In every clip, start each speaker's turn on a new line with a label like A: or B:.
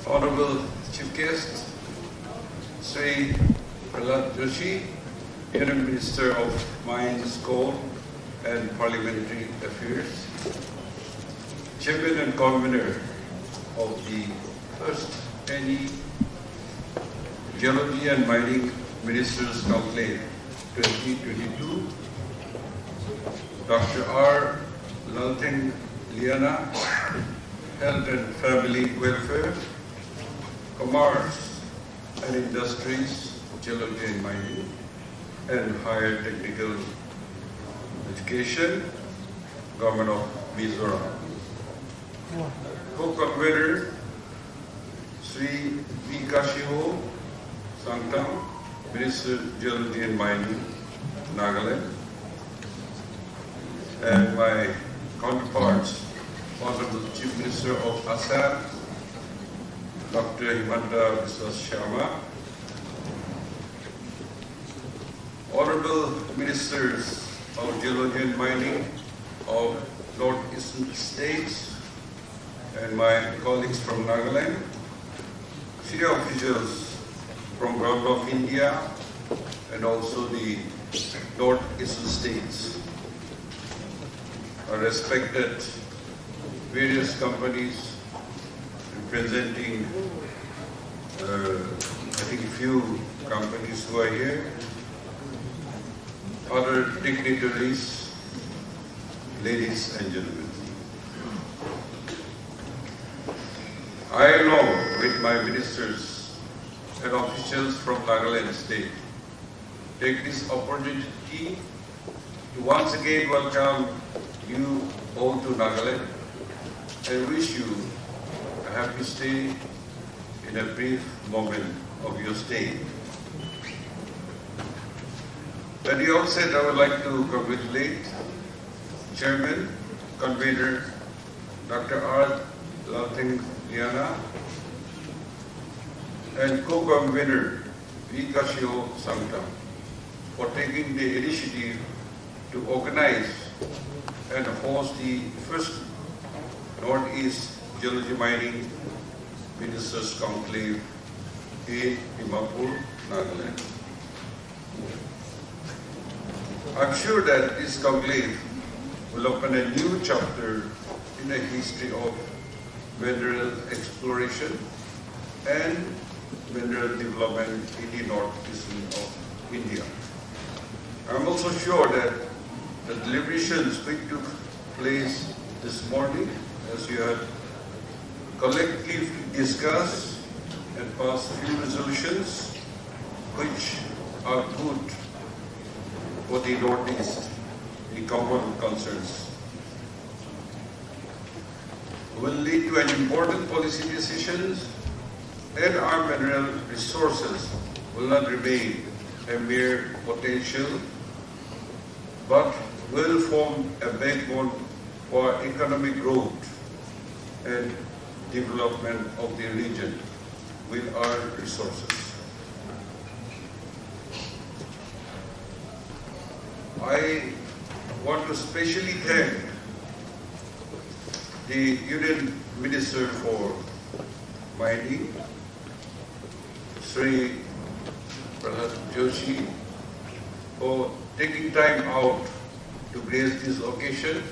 A: Honorable Chief Guest, Sri Prahlad Joshi, Union Minister of Mines, Coal and Parliamentary Affairs, Chairman and Convener of the first NE Geology and Mining Ministers Conclave 2022, Dr. R. Lalteng Liana, Health and Family Welfare, Commerce and Industries, Geology and Mining, and Higher Technical Education, Government of Biswa. Co-convener, Sri V. Kashiho Sangtam, Minister of Geology and Mining, Nagaland, and my counterparts, Honorable Chief Minister of Assam, Dr. Himanta Biswa, Honorable Ministers of Geology and Mining of northeastern states, and my colleagues from Nagaland, senior officials from Government of India and also the northeastern states, respected various companies representing, I think, few companies who are here, other dignitaries, ladies and gentlemen. I, along with my ministers and officials from Nagaland State, take this opportunity to once again welcome you all to Nagaland and wish you a happy stay in a brief moment of your stay. At the outset, I would like to congratulate Chairman, Convener, Dr. R. Lalteng Liana, and co-convener V. Kashiho Sangtam for taking the initiative to organize and host the first Northeast Geology Mining Ministers Conclave in Dimapur, Nagaland. I'm sure that this conclave will open a new chapter in the history of mineral exploration and mineral development in the northeastern of India. I'm also sure that the deliberations which took place this morning, as you had collectively discussed and passed few resolutions which are good for the Northeast, the common concerns, will lead to an important policy decisions, and our mineral resources will not remain a mere potential, but will form a backbone for economic growth and development of the region with our resources. I want to specially thank the Union Minister for Mining, Sri Prahlad Joshi, for taking time out to grace this occasion.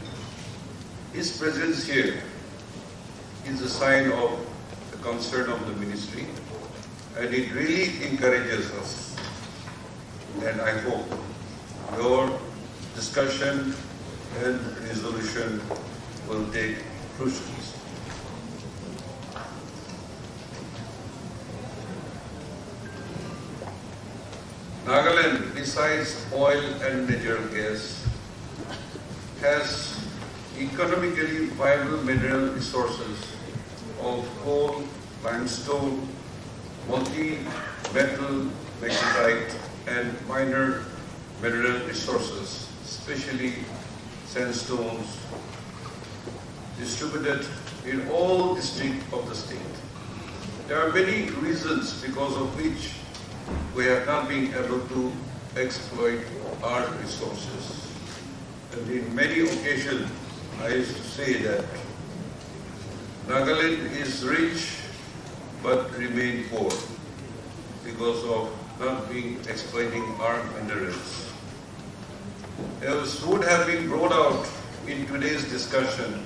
A: His presence here is a sign of the concern of the ministry, and it really encourages us. And I hope your discussion and resolution will take fruitions. Nagaland, besides oil and natural gas, has economically viable mineral resources of coal, limestone, multi-metal magnetite, and minor mineral resources, especially sandstones, distributed in all districts of the state. There are many reasons because of which we have not been able to exploit our resources. And in many occasions, I used to say that Nagaland is rich but remain poor because of not being exploiting our minerals. As would have been brought out in today's discussion,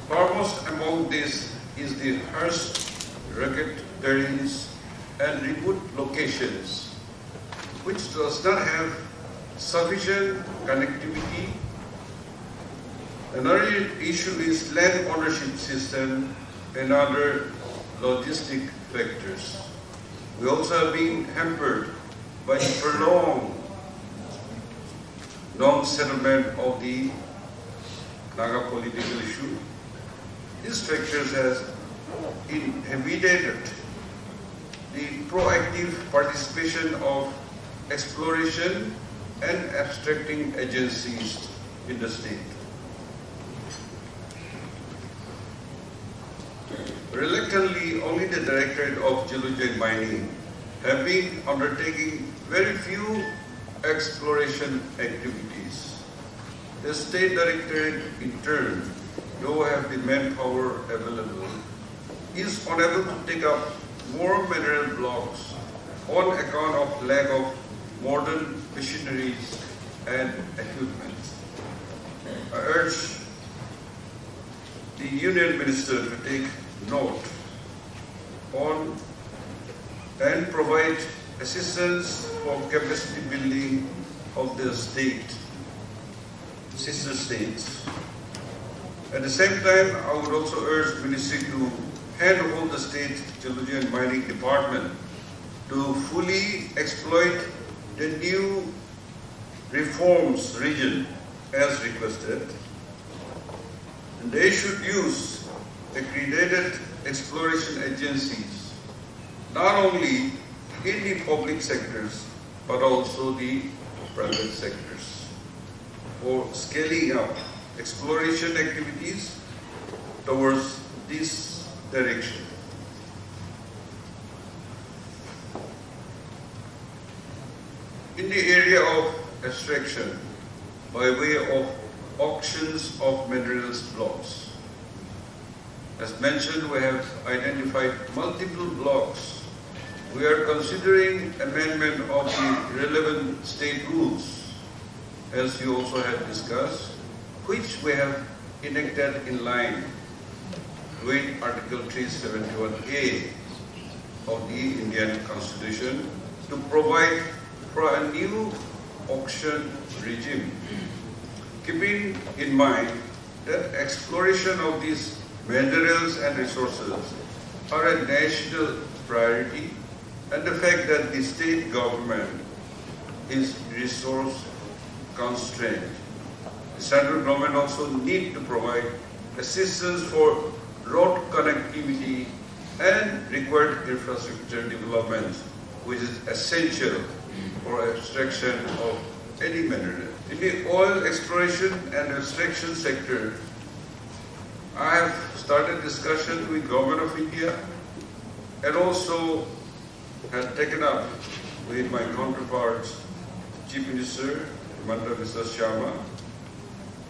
A: foremost among this is the harsh, rugged terrains and remote locations, which does not have sufficient connectivity. Another issue is land ownership system and other logistic factors. We also have been hampered by the prolonged non-settlement of the Naga political issue. These factors has inhibited the proactive participation of exploration and abstracting agencies in the state. Reluctantly, only the Directorate of Geology and Mining have been undertaking very few exploration activities. The State Directorate, in turn, though have the manpower available, is unable to take up more mineral blocks on account of lack of modern machineries and equipment. I urge the Union Minister to take note on and provide assistance for capacity building of the state, sister states. At the same time, I would also urge Ministry to handhold the State Geology and Mining Department to fully exploit the new reforms region as requested. And they should use accredited exploration agencies, not only in the public sectors, but also the private sectors, for scaling up exploration activities towards this direction. In the area of abstraction, by way of auctions of minerals blocks, as mentioned, we have identified multiple blocks. We are considering amendment of the relevant state rules, as you also have discussed, which we have enacted in line with Article 371A of the Indian Constitution to provide for a new auction regime, keeping in mind that exploration of these minerals and resources are a national priority, and the fact that the state government is resource constrained. The central government also needs to provide assistance for road connectivity and required infrastructure development, which is essential for extraction of any mineral. In the oil exploration and extraction sector, I have started discussion with Government of India and also had taken up with my counterparts, Chief Minister Himanta Sarmah,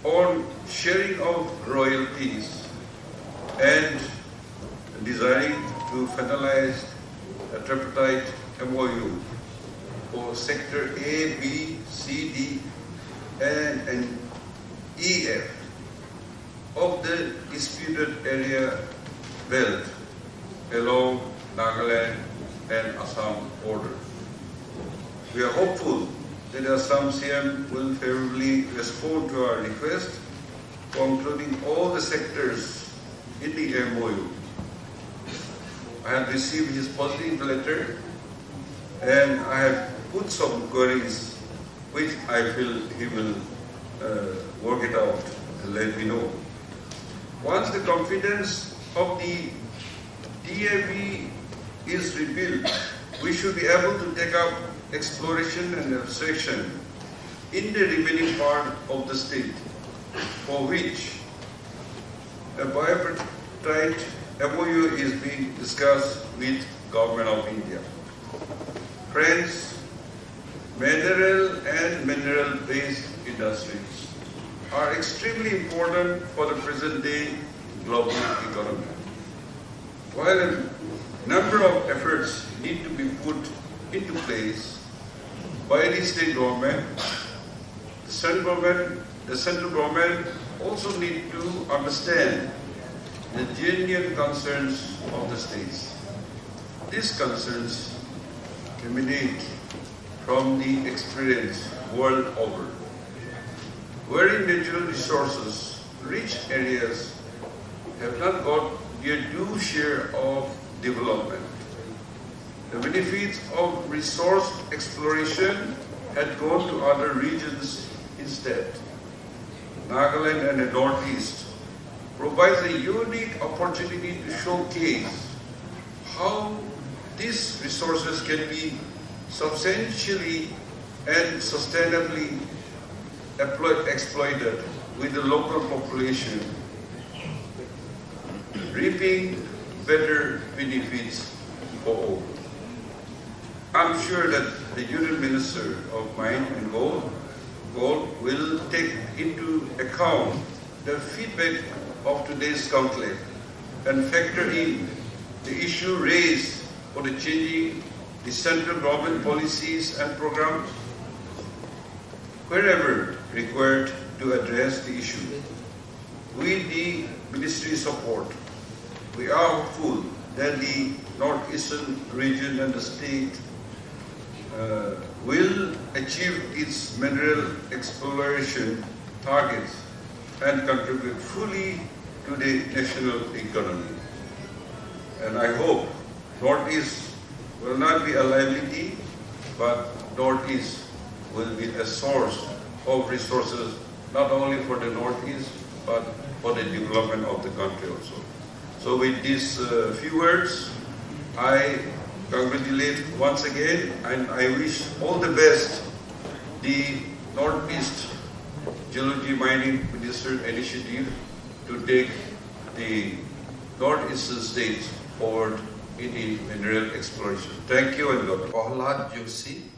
A: on sharing of royalties and desiring to finalize a tripartite MOU for Sector A, B, C, D, and EF of the disputed area belt along Nagaland and Assam border. We are hopeful that Assam CM will favorably respond to our request for including all the sectors in the MOU. I have received his positive letter and I have put some queries which I feel he will work it out and let me know. Once the confidence of the DAV is rebuilt, we should be able to take up exploration and abstraction in the remaining part of the state, for which a bipartite MOU is being discussed with Government of India. Friends, mineral and mineral-based industries are extremely important for the present-day global economy. while a number of efforts need to be put into place by the state government, the central government also need to understand the genuine concerns of the states. These concerns emanate from the experience world over, wherein natural resources, rich areas have not got their due share of development. The benefits of resource exploration had gone to other regions instead. Nagaland and the Northeast provides a unique opportunity to showcase how these resources can be substantially and sustainably exploited with the local population, reaping better benefits for all. I'm sure that the Union Minister of Mine and Gold will take into account the feedback of today's conclave and factor in the issue raised for the changing the central government policies and programs wherever required to address the issue. With the ministry's support, we are hopeful that the northeastern region and the state will achieve its mineral exploration targets and contribute fully to the national economy. And I hope Northeast will not be a liability, but Northeast will be a source of resources, not only for the Northeast, but for the development of the country also. So with these few words, I congratulate once again, and I wish all the best the Northeast Geology Mining Minister initiative to take the Northeastern states forward in the mineral exploration. Thank you and God.
B: Prahlad Joshi,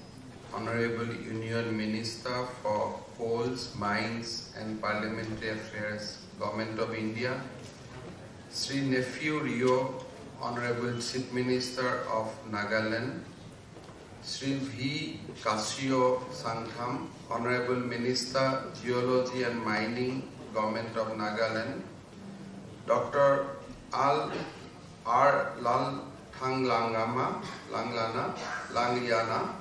B: Honorable Union Minister for Coals, Mines and Parliamentary Affairs, Government of India. Sri Neiphiu Rio, Honorable Chief Minister of Nagaland. Sri V. Kasio Sangham, Honorable Minister, Geology and Mining, Government of Nagaland. Dr. R. Lal Langliana,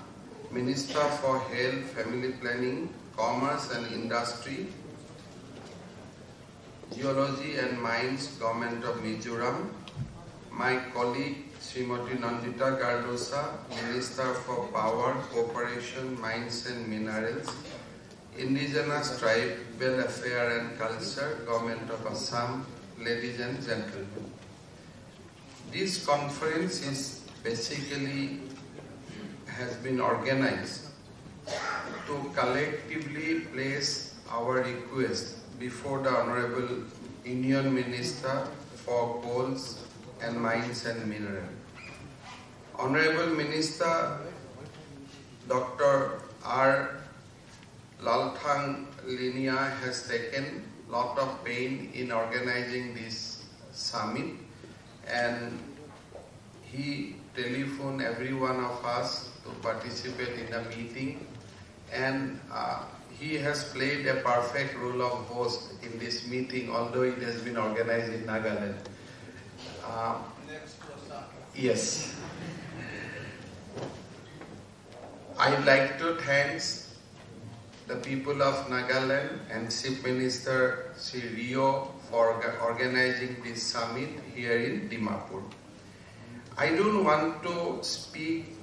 B: Minister for Health, Family Planning, Commerce and Industry, Geology and Mines, Government of Mizoram. My colleague Srimati Nandita Gardosa, Minister for Power, Cooperation, Mines and Minerals, Indigenous Tribal Affairs and Culture, Government of Assam. Ladies and gentlemen, this conference is basically has been organized to collectively place our request before the Honorable Union Minister for Coals and Mines and Minerals. Honorable Minister Dr. R. Lalthang Linia has taken a lot of pain in organizing this summit, and he telephoned every one of us to participate in the meeting, and he has played a perfect role of host in this meeting, although it has been organized in Nagaland. Yes. I'd like to thank the people of Nagaland and Chief Minister Sri Rio for organizing this summit here in Dimapur. I don't want to speak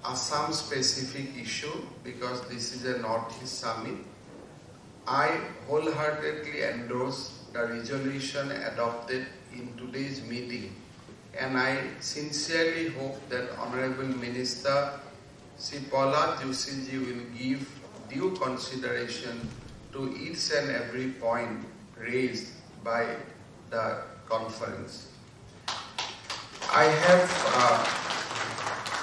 B: Assam specific issue because this is a Northeast summit. I wholeheartedly endorse the resolution adopted in today's meeting, and I sincerely hope that Honorable Minister Sri Prahlad Joshi ji will give due consideration to each and every point raised by the conference.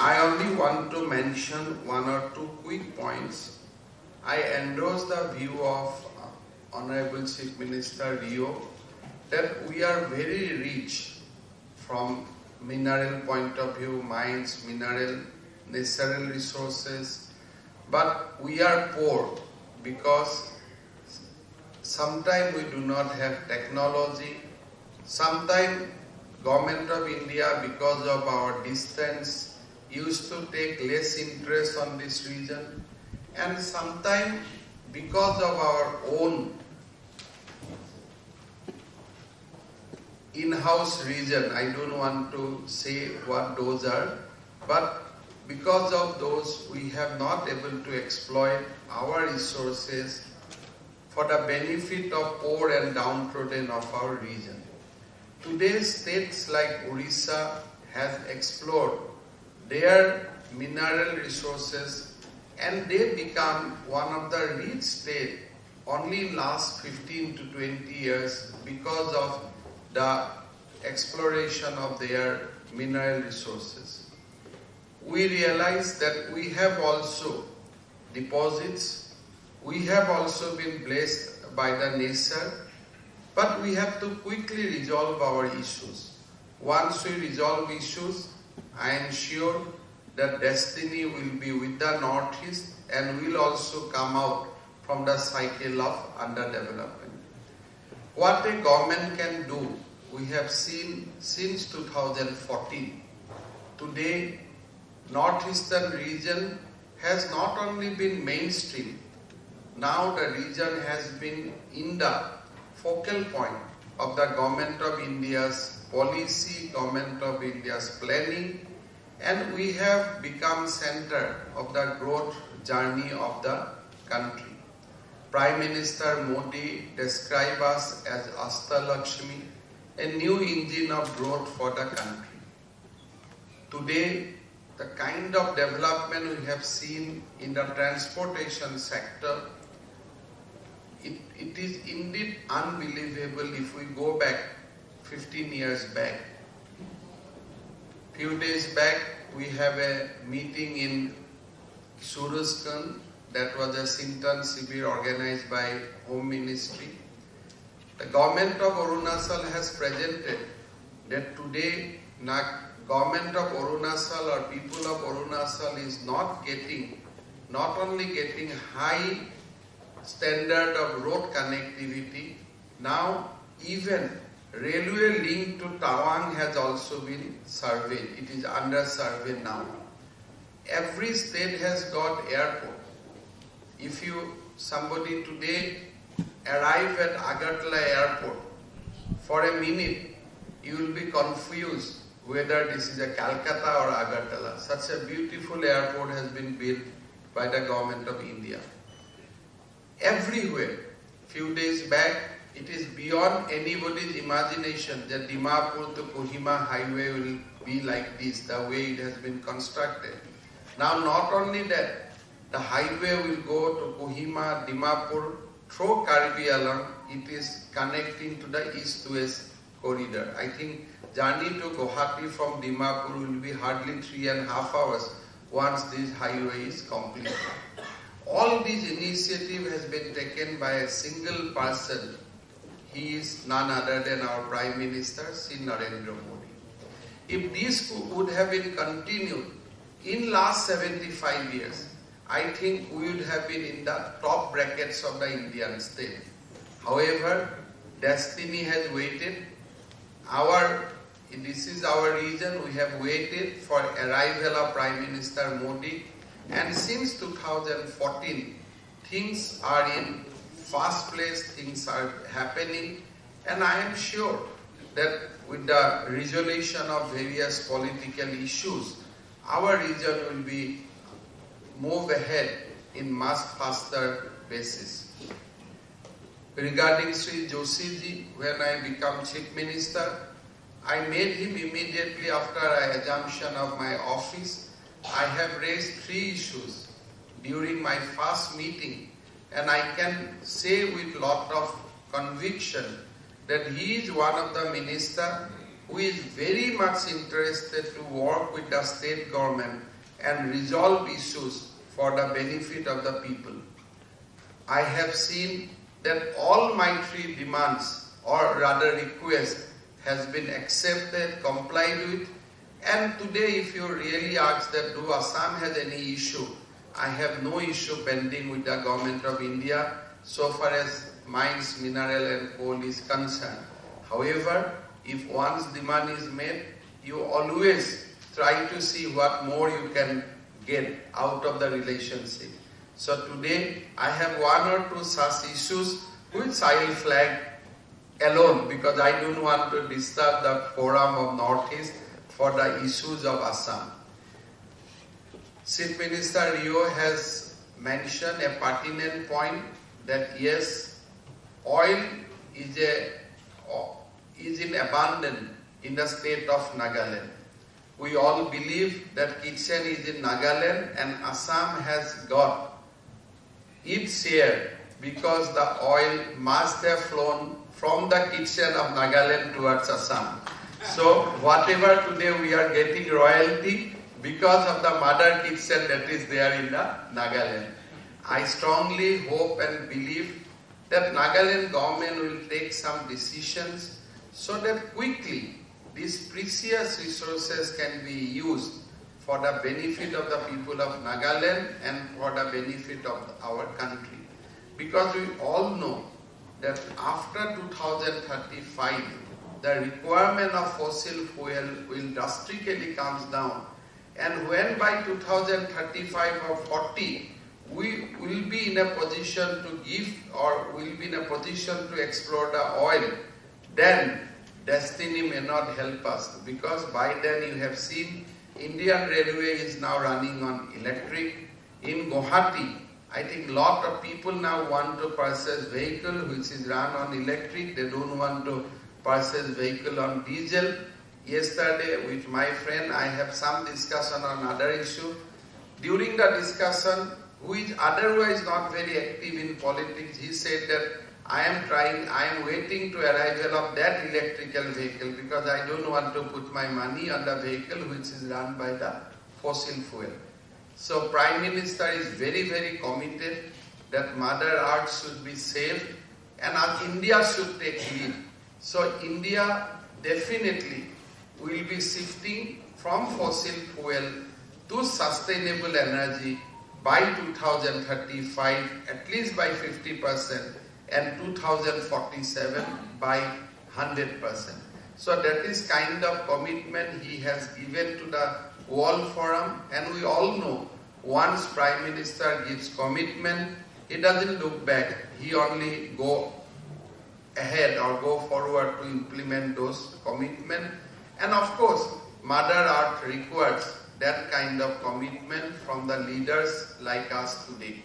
B: I only want to mention one or two quick points. I endorse the view of Honorable Chief Minister Rio that we are very rich from mineral point of view, mines, mineral, natural resources. But we are poor because sometimes we do not have technology. Sometimes Government of India, because of our distance, used to take less interest on this region. And sometimes because of our own in-house region, I don't want to say what those are, but because of those, we have not able to exploit our resources for the benefit of poor and downtrodden of our region. Today, states like Orissa have explored their mineral resources and they become one of the rich states only last 15 to 20 years because of the exploration of their mineral resources. We realize that we have also deposits, we have also been blessed by the nature, but we have to quickly resolve our issues. Once we resolve issues, I am sure that destiny will be with the Northeast and will also come out from the cycle of underdevelopment. What a government can do, we have seen since 2014. Today, northeastern region has not only been mainstream, now the region has been in the focal point of the Government of India's policy, Government of India's planning, and we have become center of the growth journey of the country. Prime Minister Modi described us as Astalakshmi, a new engine of growth for the country. Today, the kind of development we have seen in the transportation sector, it is indeed unbelievable if we go back 15 years back. Few days back, we have a meeting in Surajkund, that was a Sintan Sibir organized by Home Ministry. The government of Arunachal has presented that today, government of Arunachal or people of Arunachal is not only getting high standard of road connectivity, now even railway link to Tawang has also been surveyed. It is under survey now. Every state has got airport. If somebody today arrive at Agartala airport, for a minute you will be confused whether this is a Calcutta or Agartala. Such a beautiful airport has been built by the Government of India. Everywhere, few days back, it is beyond anybody's imagination that Dimapur to Kohima highway will be like this, the way it has been constructed. Now not only that, the highway will go to Kohima, Dimapur, through Karbi Alam, it is connecting to the east-west corridor. I think journey to Guwahati from Dimapur will be hardly 3.5 hours once this highway is complete. All these initiative has been taken by a single person. He is none other than our Prime Minister, Sri Narendra Modi. If this would have been continued in last 75 years, I think we would have been in the top brackets of the Indian state. However, destiny has waited. This is our region. We have waited for arrival of Prime Minister Modi, and since 2014, things are in fast place, things are happening, and I am sure that with the resolution of various political issues, our region will be move ahead in much faster basis. Regarding Sri Joshi ji, when I become Chief Minister, I made him immediately after assumption of my office. I have raised 3 issues during my first meeting, and I can say with lot of conviction that he is one of the ministers who is very much interested to work with the state government and resolve issues for the benefit of the people. I have seen that all my 3 demands, or rather requests, has been accepted, complied with. And today, if you really ask that do Assam has any issue, I have no issue pending with the government of India so far as mines, mineral and coal is concerned. However, if one's demand is made, you always try to see what more you can get out of the relationship. So today, I have one or two such issues which I will flag alone because I don't want to disturb the forum of Northeast for the issues of Assam. Chief Minister Rio has mentioned a pertinent point that yes, oil is in abundance in the state of Nagaland. We all believe that kitchen is in Nagaland and Assam has got its share because the oil must have flown from the kitchen of Nagaland towards Assam. So whatever today we are getting royalty because of the mother kitchen that is there in the Nagaland. I strongly hope and believe that Nagaland government will take some decisions so that quickly these precious resources can be used for the benefit of the people of Nagaland and for the benefit of our country. Because we all know that after 2035, the requirement of fossil fuel will drastically come down. And when by 2035 or 40, we will be in a position to give or will be in a position to explore the oil, then destiny may not help us. Because by then you have seen Indian Railway is now running on electric. In Guwahati, I think a lot of people now want to purchase vehicle which is run on electric. They don't want to purchase vehicle on diesel. Yesterday with my friend I have some discussion on other issue. During the discussion, who is otherwise not very active in politics, he said that I am waiting to arrival of that electrical vehicle because I don't want to put my money on the vehicle which is run by the fossil fuel. So Prime Minister is very, very committed that Mother Earth should be saved and India should take lead. So India definitely will be shifting from fossil fuel to sustainable energy by 2035, at least by 50%, and 2047 by 100%. So that is kind of commitment he has given to the World Forum, and we all know once Prime Minister gives commitment, he doesn't look back. He only go ahead or go forward to implement those commitments. And of course, Mother Earth requires that kind of commitment from the leaders like us today.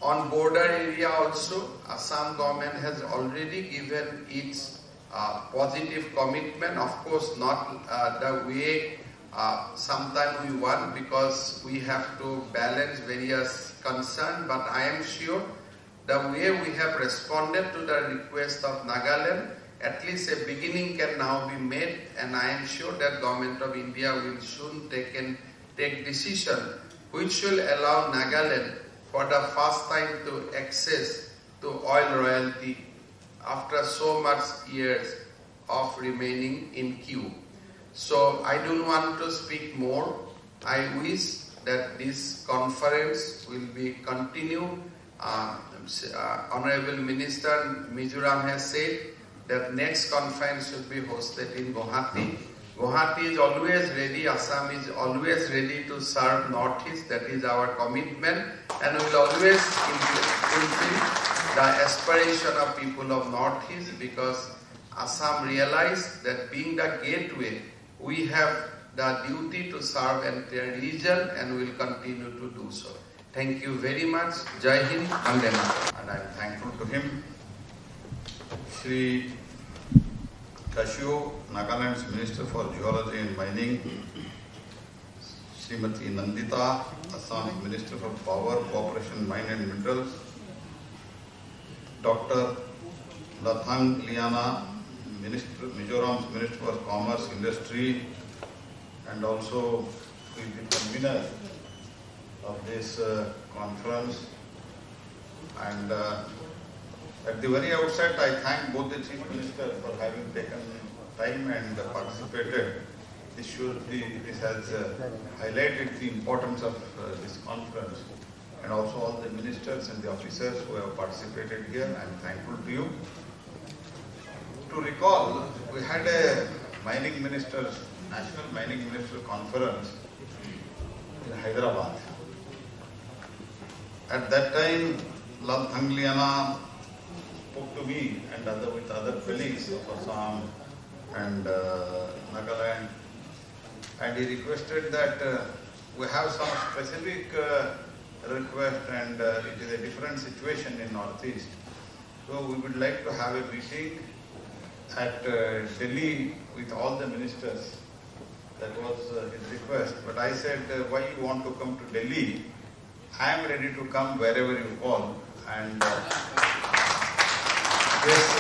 B: On border area also, Assam government has already given its positive commitment. Of course, not the way sometime we want because we have to balance various concerns, but I am sure the way we have responded to the request of Nagaland, at least a beginning can now be made, and I am sure that Government of India will soon take decision which will allow Nagaland for the first time to access to oil royalty after so much years of remaining in queue. So I don't want to speak more. I wish that this conference will be continued. Honorable Minister Mizoram has said that next conference should be hosted in Guwahati. Guwahati is always ready, Assam is always ready to serve Northeast, that is our commitment, and we will always fulfill the aspiration of people of Northeast because Assam realized that being the gateway, we have the duty to serve entire region and will continue to do so. Thank you very much. Jai Hind, Vande Mataram.
C: And I am thankful to him. Shri Kashu, Nagaland's Minister for Geology and Mining, Srimati Nandita, Assam's Minister for Power, Cooperation, Mine and Minerals, Dr. Lathang Liana, Mizoram's Minister for Commerce, Industry, and also the convener of this conference, and At the very outset, I thank both the Chief Minister for having taken time and participated. This has highlighted the importance of this conference, and also all the ministers and the officers who have participated here. I am thankful to you. To recall, we had a National Mining Minister Conference in Hyderabad. At that time, Lal Thangliana spoke to me and with other colleagues of Assam and Nagaland, and he requested that we have some specific request, and it is a different situation in Northeast. So we would like to have a meeting at Delhi with all the ministers. That was his request. But I said, why you want to come to Delhi? I am ready to come wherever you call. And this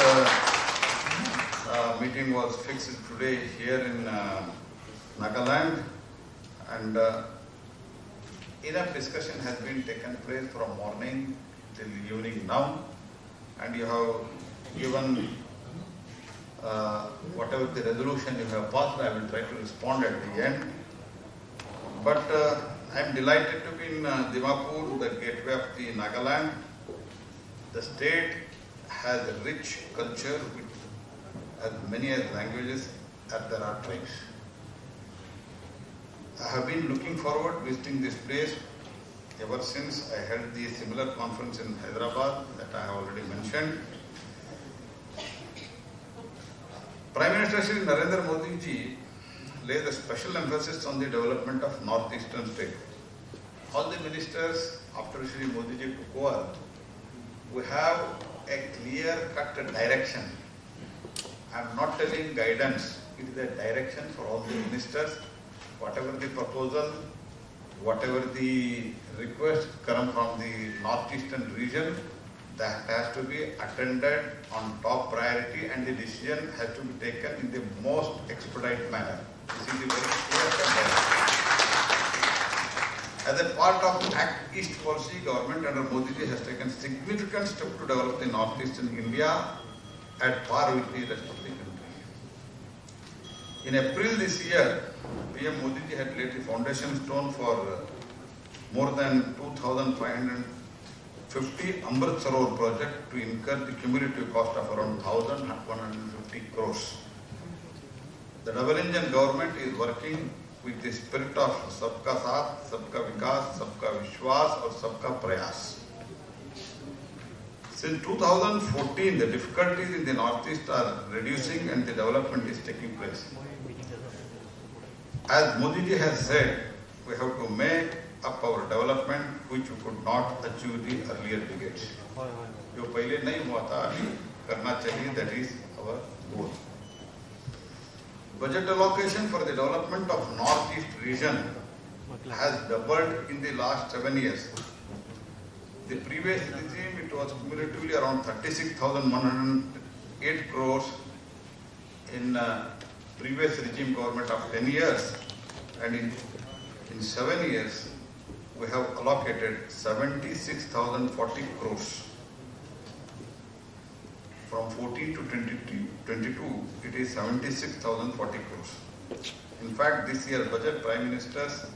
C: meeting was fixed today here in Nagaland. And enough discussion has been taken place from morning till evening now. And you have given whatever the resolution you have passed. I will try to respond at the end. But I am delighted to be in Dimapur, the gateway of the Nagaland. The state has a rich culture with as many as languages as there are tribes. I have been looking forward visiting this place ever since I held the similar conference in Hyderabad that I have already mentioned. Prime Minister Shri Narendra Modi ji lays a special emphasis on the development of northeastern state. All the ministers after Shri Modi ji took over, we have a clear-cut direction. I am not telling guidance, it is a direction for all the ministers. Whatever the proposal, whatever the request come from the northeastern region, that has to be attended on top priority, and the decision has to be taken in the most expedite manner. This is the very clear-cut direction. As a part of Act East policy, government under Modi ji has taken significant steps to develop the northeastern India at par with the rest of the country. In April this year, PM Modi ji had laid the foundation stone for more than 2,550 Amrit Sarovar project to incur the cumulative cost of around 1,150 crores. The double engine government is working with the spirit of Sabka Saath, Sabka Vikas, Sabka Vishwas or Sabka Prayas. Since 2014, the difficulties in the Northeast are reducing and the development is taking place. As Modi ji has said, we have to make up our development which we could not achieve the earlier decades. जो पहले नहीं हुआ था अभी करना चाहिए, that is our goal. Budget allocation for the development of Northeast region has doubled in the last 7 years. The previous regime, it was cumulatively around 36,108 crores in previous regime government of 10 years, and in 7 years we have allocated 76,040 crores. From 14 to 22, it is 76,040 crores. In fact, this year budget, Prime Minister's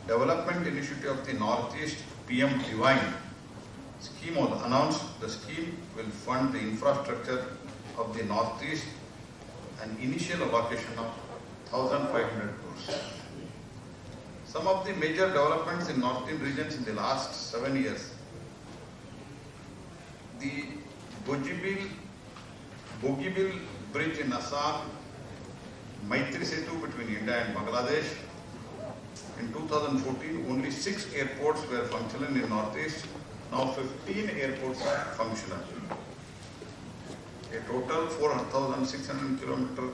C: Development Initiative of the Northeast PM Divine scheme was announced. The scheme will fund the infrastructure of the Northeast, an initial allocation of 1,500 crores. Some of the major developments in northern regions in the last 7 years. The Bogibil Bridge in Assam, Maitri Setu between India and Bangladesh. In 2014, only 6 airports were functional in Northeast. Now 15 airports are functional. A total 4,600 kilometers.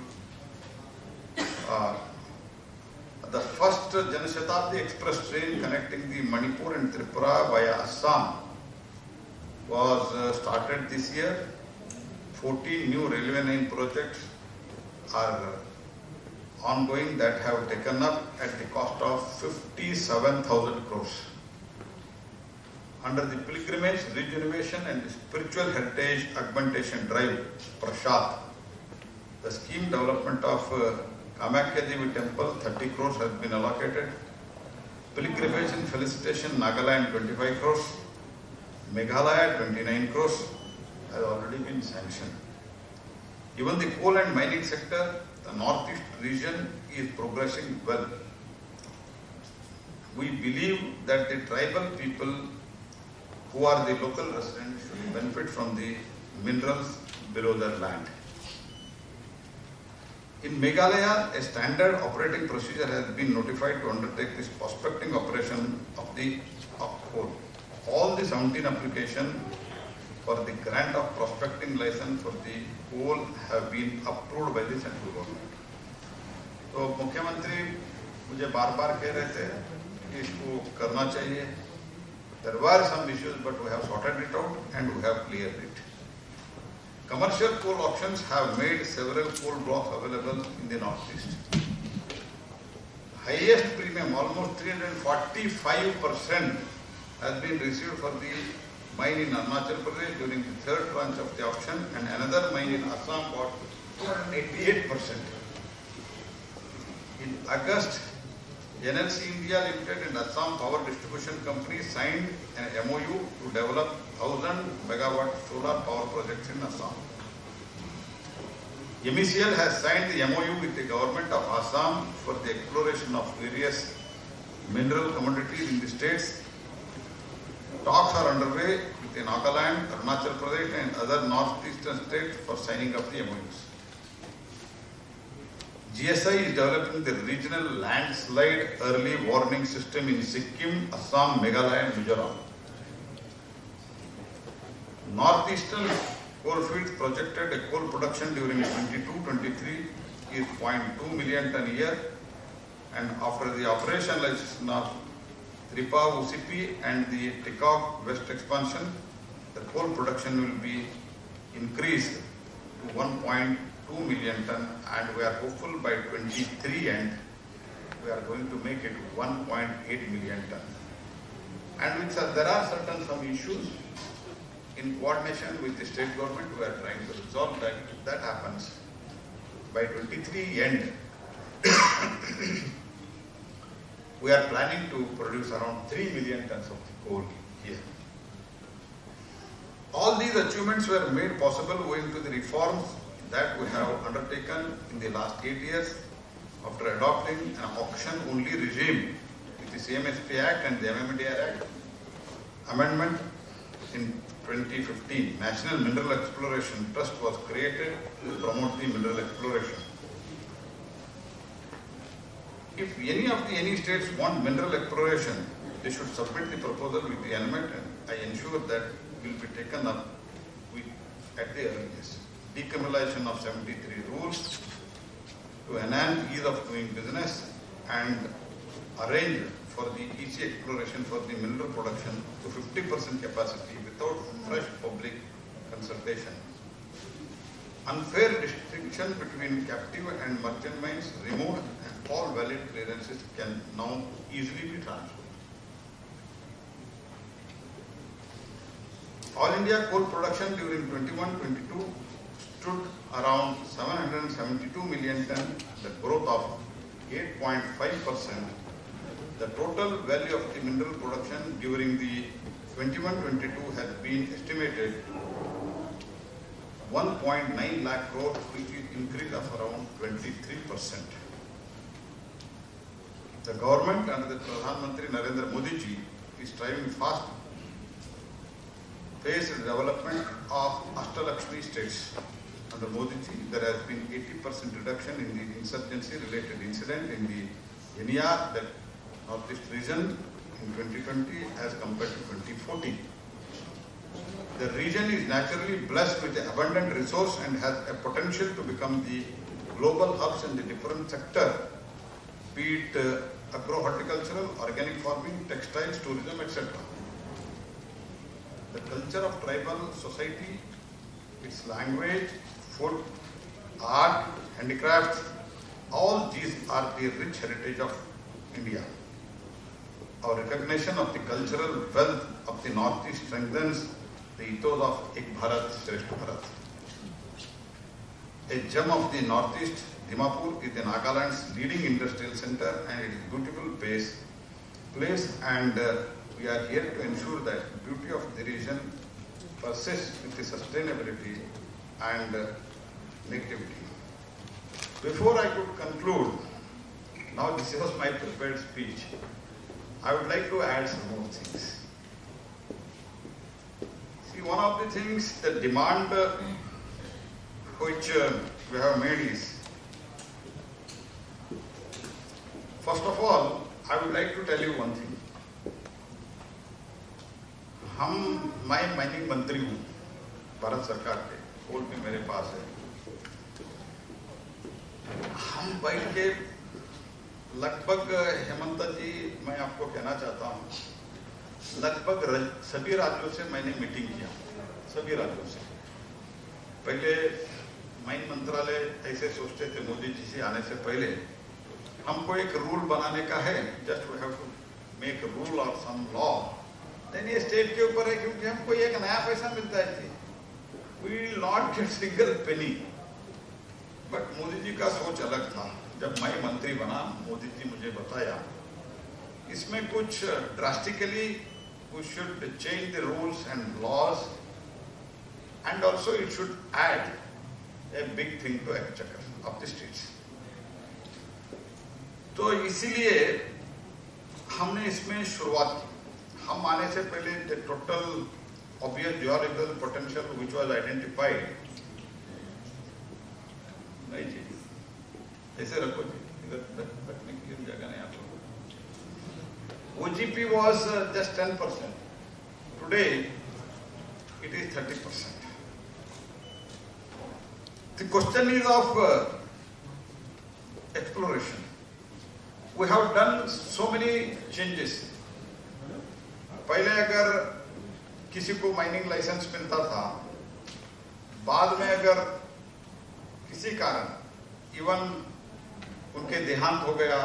C: The first Janashatabdi Express train connecting the Manipur and Tripura via Assam was started this year. 14 new railway line projects are ongoing that have taken up at the cost of 57,000 crores. under the Pilgrimage, Regeneration and Spiritual Heritage Augmentation Drive, Prashad. The scheme development of Chumukedima Temple, 30 crores has been allocated. Pilgrimage and Felicitation, Nagaland, 25 crores. Meghalaya, 29 crores has already been sanctioned. Even the coal and mining sector, the northeast region is progressing well. We believe that the tribal people who are the local residents should benefit from the minerals below their land. In Meghalaya, a standard operating procedure has been notified to undertake this prospecting operation of coal. All the 17 applications for the grant of prospecting license for the coal have been approved by the central government. तो मुख्यमंत्री मुझे बार-बार कह रहे थे कि इसको करना चाहिए. There were some issues, but we have sorted it out and we have cleared it. Commercial coal auctions have made several coal blocks available in the northeast. Highest premium, almost 345%, has been received for the mine in Arunachal Pradesh during the third tranche of the auction, and another mine in Assam got 288%. In August, NLC India Limited and Assam Power Distribution Company signed an MOU to develop 1000 megawatt solar power projects in Assam. MECL has signed the MOU with the government of Assam for the exploration of various mineral commodities in the states. Talks are underway with Nagaland, Arunachal Pradesh and other northeastern states for signing of the MOUs. GSI is developing the regional landslide early warning system in Sikkim, Assam, Meghalaya and Mizoram. Northeastern coalfields projected a coal production during 22-23 is 0.2 million ton a year, and after the operationalization of Tripa UCP and the Tikok West expansion, the coal production will be increased to 1.2 million ton, and we are hopeful by 23 end we are going to make it 1.8 million ton. And which there are certain some issues in coordination with the state government. We are trying to resolve that. If that happens by 23 end, we are planning to produce around 3 million tons of coal here. All these achievements were made possible owing to the reforms that we have undertaken in the last 8 years after adopting an auction-only regime with the CMSP Act and the MMDR Act amendment in 2015. National Mineral Exploration Trust was created to promote the mineral exploration. If any states want mineral exploration, they should submit the proposal with the element, and I ensure that will be taken up at the earliest. Decriminalization of 73 rules to enhance ease of doing business and arrange for the easy exploration for the mineral production to 50% capacity without fresh public consultation. Unfair distinction between captive and merchant mines removed, and all valid clearances can now easily be transferred. All India coal production during 21-22 stood around 772 million ton, the growth of 8.5%. The total value of the mineral production during the 21-22 has been estimated 1.9 lakh crore, which is increase of around 23%. The government under the Prahlad Narendra Modi ji is striving fast phased development of Ashtalakshmi states. Under Modi ji, there has been 80% reduction in the insurgency-related incident in the NER, that northeast region, in 2020 as compared to 2014. The region is naturally blessed with abundant resource and has a potential to become the global hubs in the different sectors, be it agro-horticultural, organic farming, textiles, tourism, etc. The culture of tribal society, its language, food, art, handicrafts, all these are the rich heritage of India. our recognition of the cultural wealth of the Northeast strengthens the ethos of Ek Bharat, Shreshth Bharat. A gem of the Northeast, Dimapur is the Nagaland's leading industrial center and it is beautiful place and we are here to ensure that beauty of the region persists with the sustainability and connectivity. Before I could conclude, now this was my prepared speech, I would like to add some more things. See, one of the things, the demand which we have made is, first of all, I would like to tell you one thing. मैं mining मंत्री हूँ भारत सरकार के, कोल भी मेरे पास है। हम बैठ के लगभग हेमंता जी, मैं आपको कहना चाहता हूँ, लगभग सभी राज्यों से मैंने मीटिंग किया, सभी राज्यों से। पहले माइन मंत्रालय ऐसे सोचते थे मोदी जी से आने से पहले हमको एक रूल बनाने का है, just we have to make rule और सम लॉ, देन ये स्टेट के ऊपर है क्योंकि हमको एक नया पैसा मिलता है, we will not get single penny. But Modi ji का सोच अलग था। जब मैं मंत्री बना, मोदी जी मुझे बताया इसमें कुछ drastically we should change the rules and laws and also it should add a big thing to exchequer of the states. तो इसीलिए हमने इसमें शुरुआत की। हम आने से पहले the total obvious geological potential which was identified, नहीं जी, ऐसे रखो जी, इधर रखने की जगह नहीं आपको। OGP was just 10%. Today it is 30%. The question is of exploration. We have done so many changes. पहले अगर किसी को माइनिंग लाइसेंस मिलता था, बाद में अगर किसी कारण इवन उनके देहांत हो गया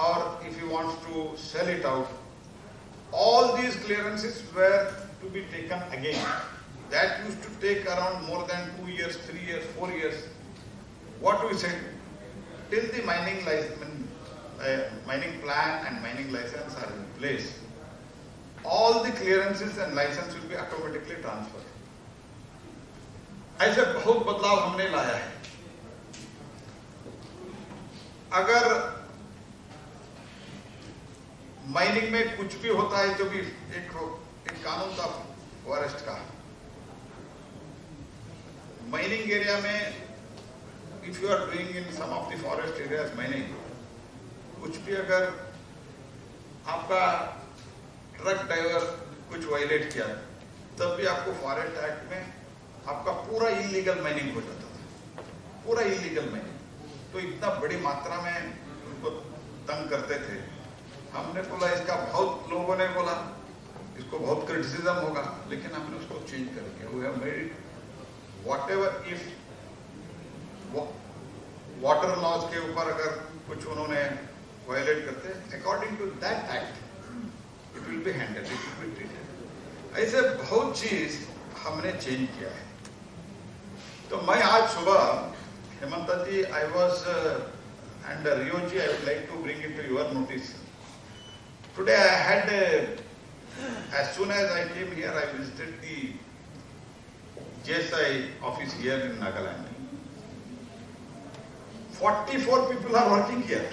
C: और if he wants to sell it out, all these clearances were to be taken again. That used to take around more than 2 years, 3 years, 4 years. What we said, till the mining plan and mining license are in place, all the clearances and license will be automatically transferred. ऐसे बहुत बदलाव हमने लाया है। अगर mining में कुछ भी होता है, जो भी एक कानून था फॉरेस्ट का, माइनिंग एरिया में if you are doing in some of the forest areas mining, कुछ भी अगर आपका ट्रक ड्राइवर कुछ वायलेट किया, तब भी आपको फॉरेस्ट एक्ट में आपका पूरा इलीगल माइनिंग हो जाता था, पूरा इलीगल माइनिंग। तो इतना बड़ी मात्रा में उनको तंग करते थे। हमने बोला इसका, बहुत लोगों ने बोला इसको बहुत क्रिटिसिज्म होगा, लेकिन हमने उसको चेंज कर दिया। We have made it whatever, if water laws के ऊपर अगर कुछ उन्होंने वायलेट करते, according to that act it will be handled, it will be treated. ऐसे बहुत चीज हमने चेंज किया है। तो मैं आज सुबह, Hemanta ji, I was and Rio ji, I would like to bring it to your notice. Today I had, as soon as I came here, I visited the GSI office here in Nagaland. 44 people are working here.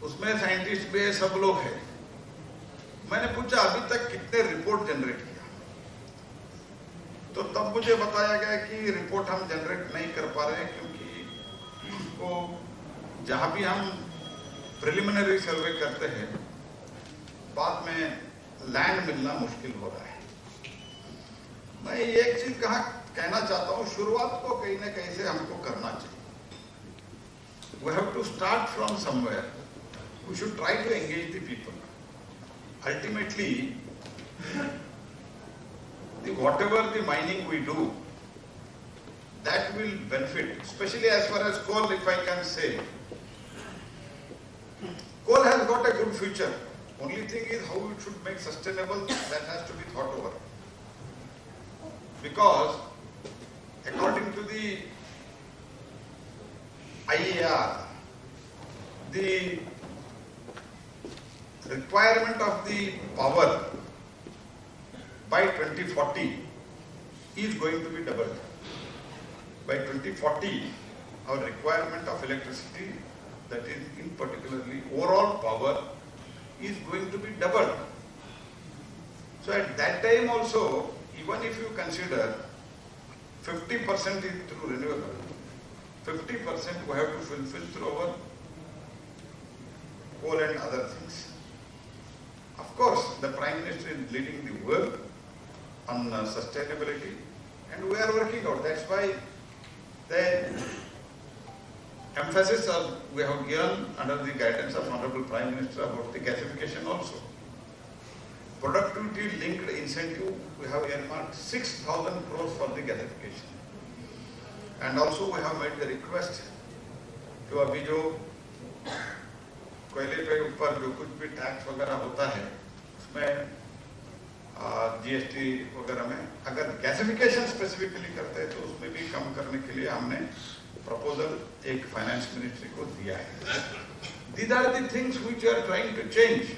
C: उसमें scientist भी है, सब लोग हैं। मैंने पूछा अभी तक कितने रिपोर्ट जनरेट किया, तो तब मुझे बताया गया कि रिपोर्ट हम जनरेट नहीं कर पा रहे हैं क्योंकि उसको जहां भी हम प्रिलिमिनरी सर्वे करते हैं, बाद में लैंड मिलना मुश्किल हो रहा है। मैं एक चीज कहना चाहता हूं, शुरुआत को कहीं ना कहीं से हमको करना चाहिए। We have to start from somewhere. We should try to engage the people. Ultimately, whatever the mining we do, that will benefit, especially as far as coal, if I can say. Coal has got a good future. Only thing is how it should make sustainable, that has to be thought over. Because according to the IER, the requirement of the power by 2040 is going to be doubled. By 2040, our requirement of electricity, that is in particularly overall power, is going to be doubled. So at that time also, even if you consider 50% is through renewable, 50% we have to fulfill through our coal and other things. Of course, the Prime Minister is leading the work on sustainability, and we are working out. That's why the emphasis we have given under the guidance of Honorable Prime Minister about the gasification also. Productivity linked incentive, we have earmarked 6,000 crores for the gasification. And also we have made the request to अभी जो कोयले पे ऊपर जो कुछ भी tax वगैरह होता है उसमें जीएसटी वगैरह में अगर गैसिफिकेशन स्पेसिफिकली करते हैं तो उसमें भी कम करने के लिए हमने प्रपोजल एक फाइनेंस मिनिस्ट्री को दिया है. These are the things which we are trying to change.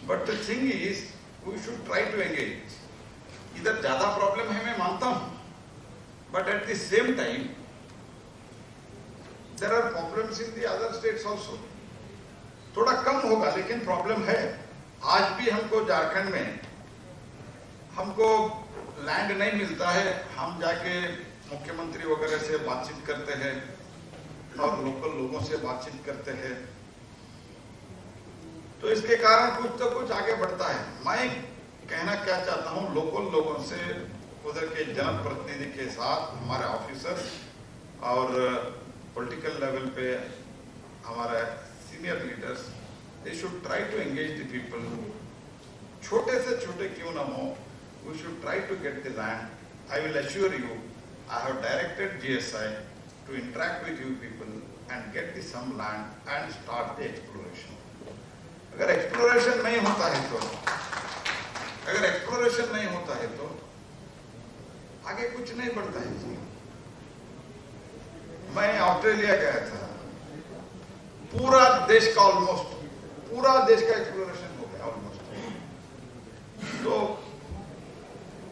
C: But the thing is, we should try to engage. इधर ज्यादा प्रॉब्लम है मैं मानता हूँ, but at the same time, there are problems in the other states also. थोड़ा कम होगा लेकिन problem है. आज भी हमको झारखंड में हमको लैंड नहीं मिलता है. हम जाके मुख्यमंत्री वगैरह से बातचीत करते हैं और लोकल लोगों से बातचीत करते हैं, तो इसके कारण कुछ तो कुछ आगे बढ़ता है. मैं कहना क्या चाहता हूं, लोकल लोगों से, उधर के जनप्रतिनिधि के साथ हमारे ऑफिसर्स और पॉलिटिकल लेवल पे हमारे senior leaders, they should try to engage the people. छोटे से छोटे क्यों ना हो, we should try to get the land. I will assure you, I have directed GSI to interact with you people and get the some land and start the exploration. अगर exploration नहीं होता है तो आगे कुछ नहीं बढ़ता है. मैं ऑस्ट्रेलिया गया था, पूरा देश का एक्सप्लोरेशन हो गया ऑलमोस्ट. तो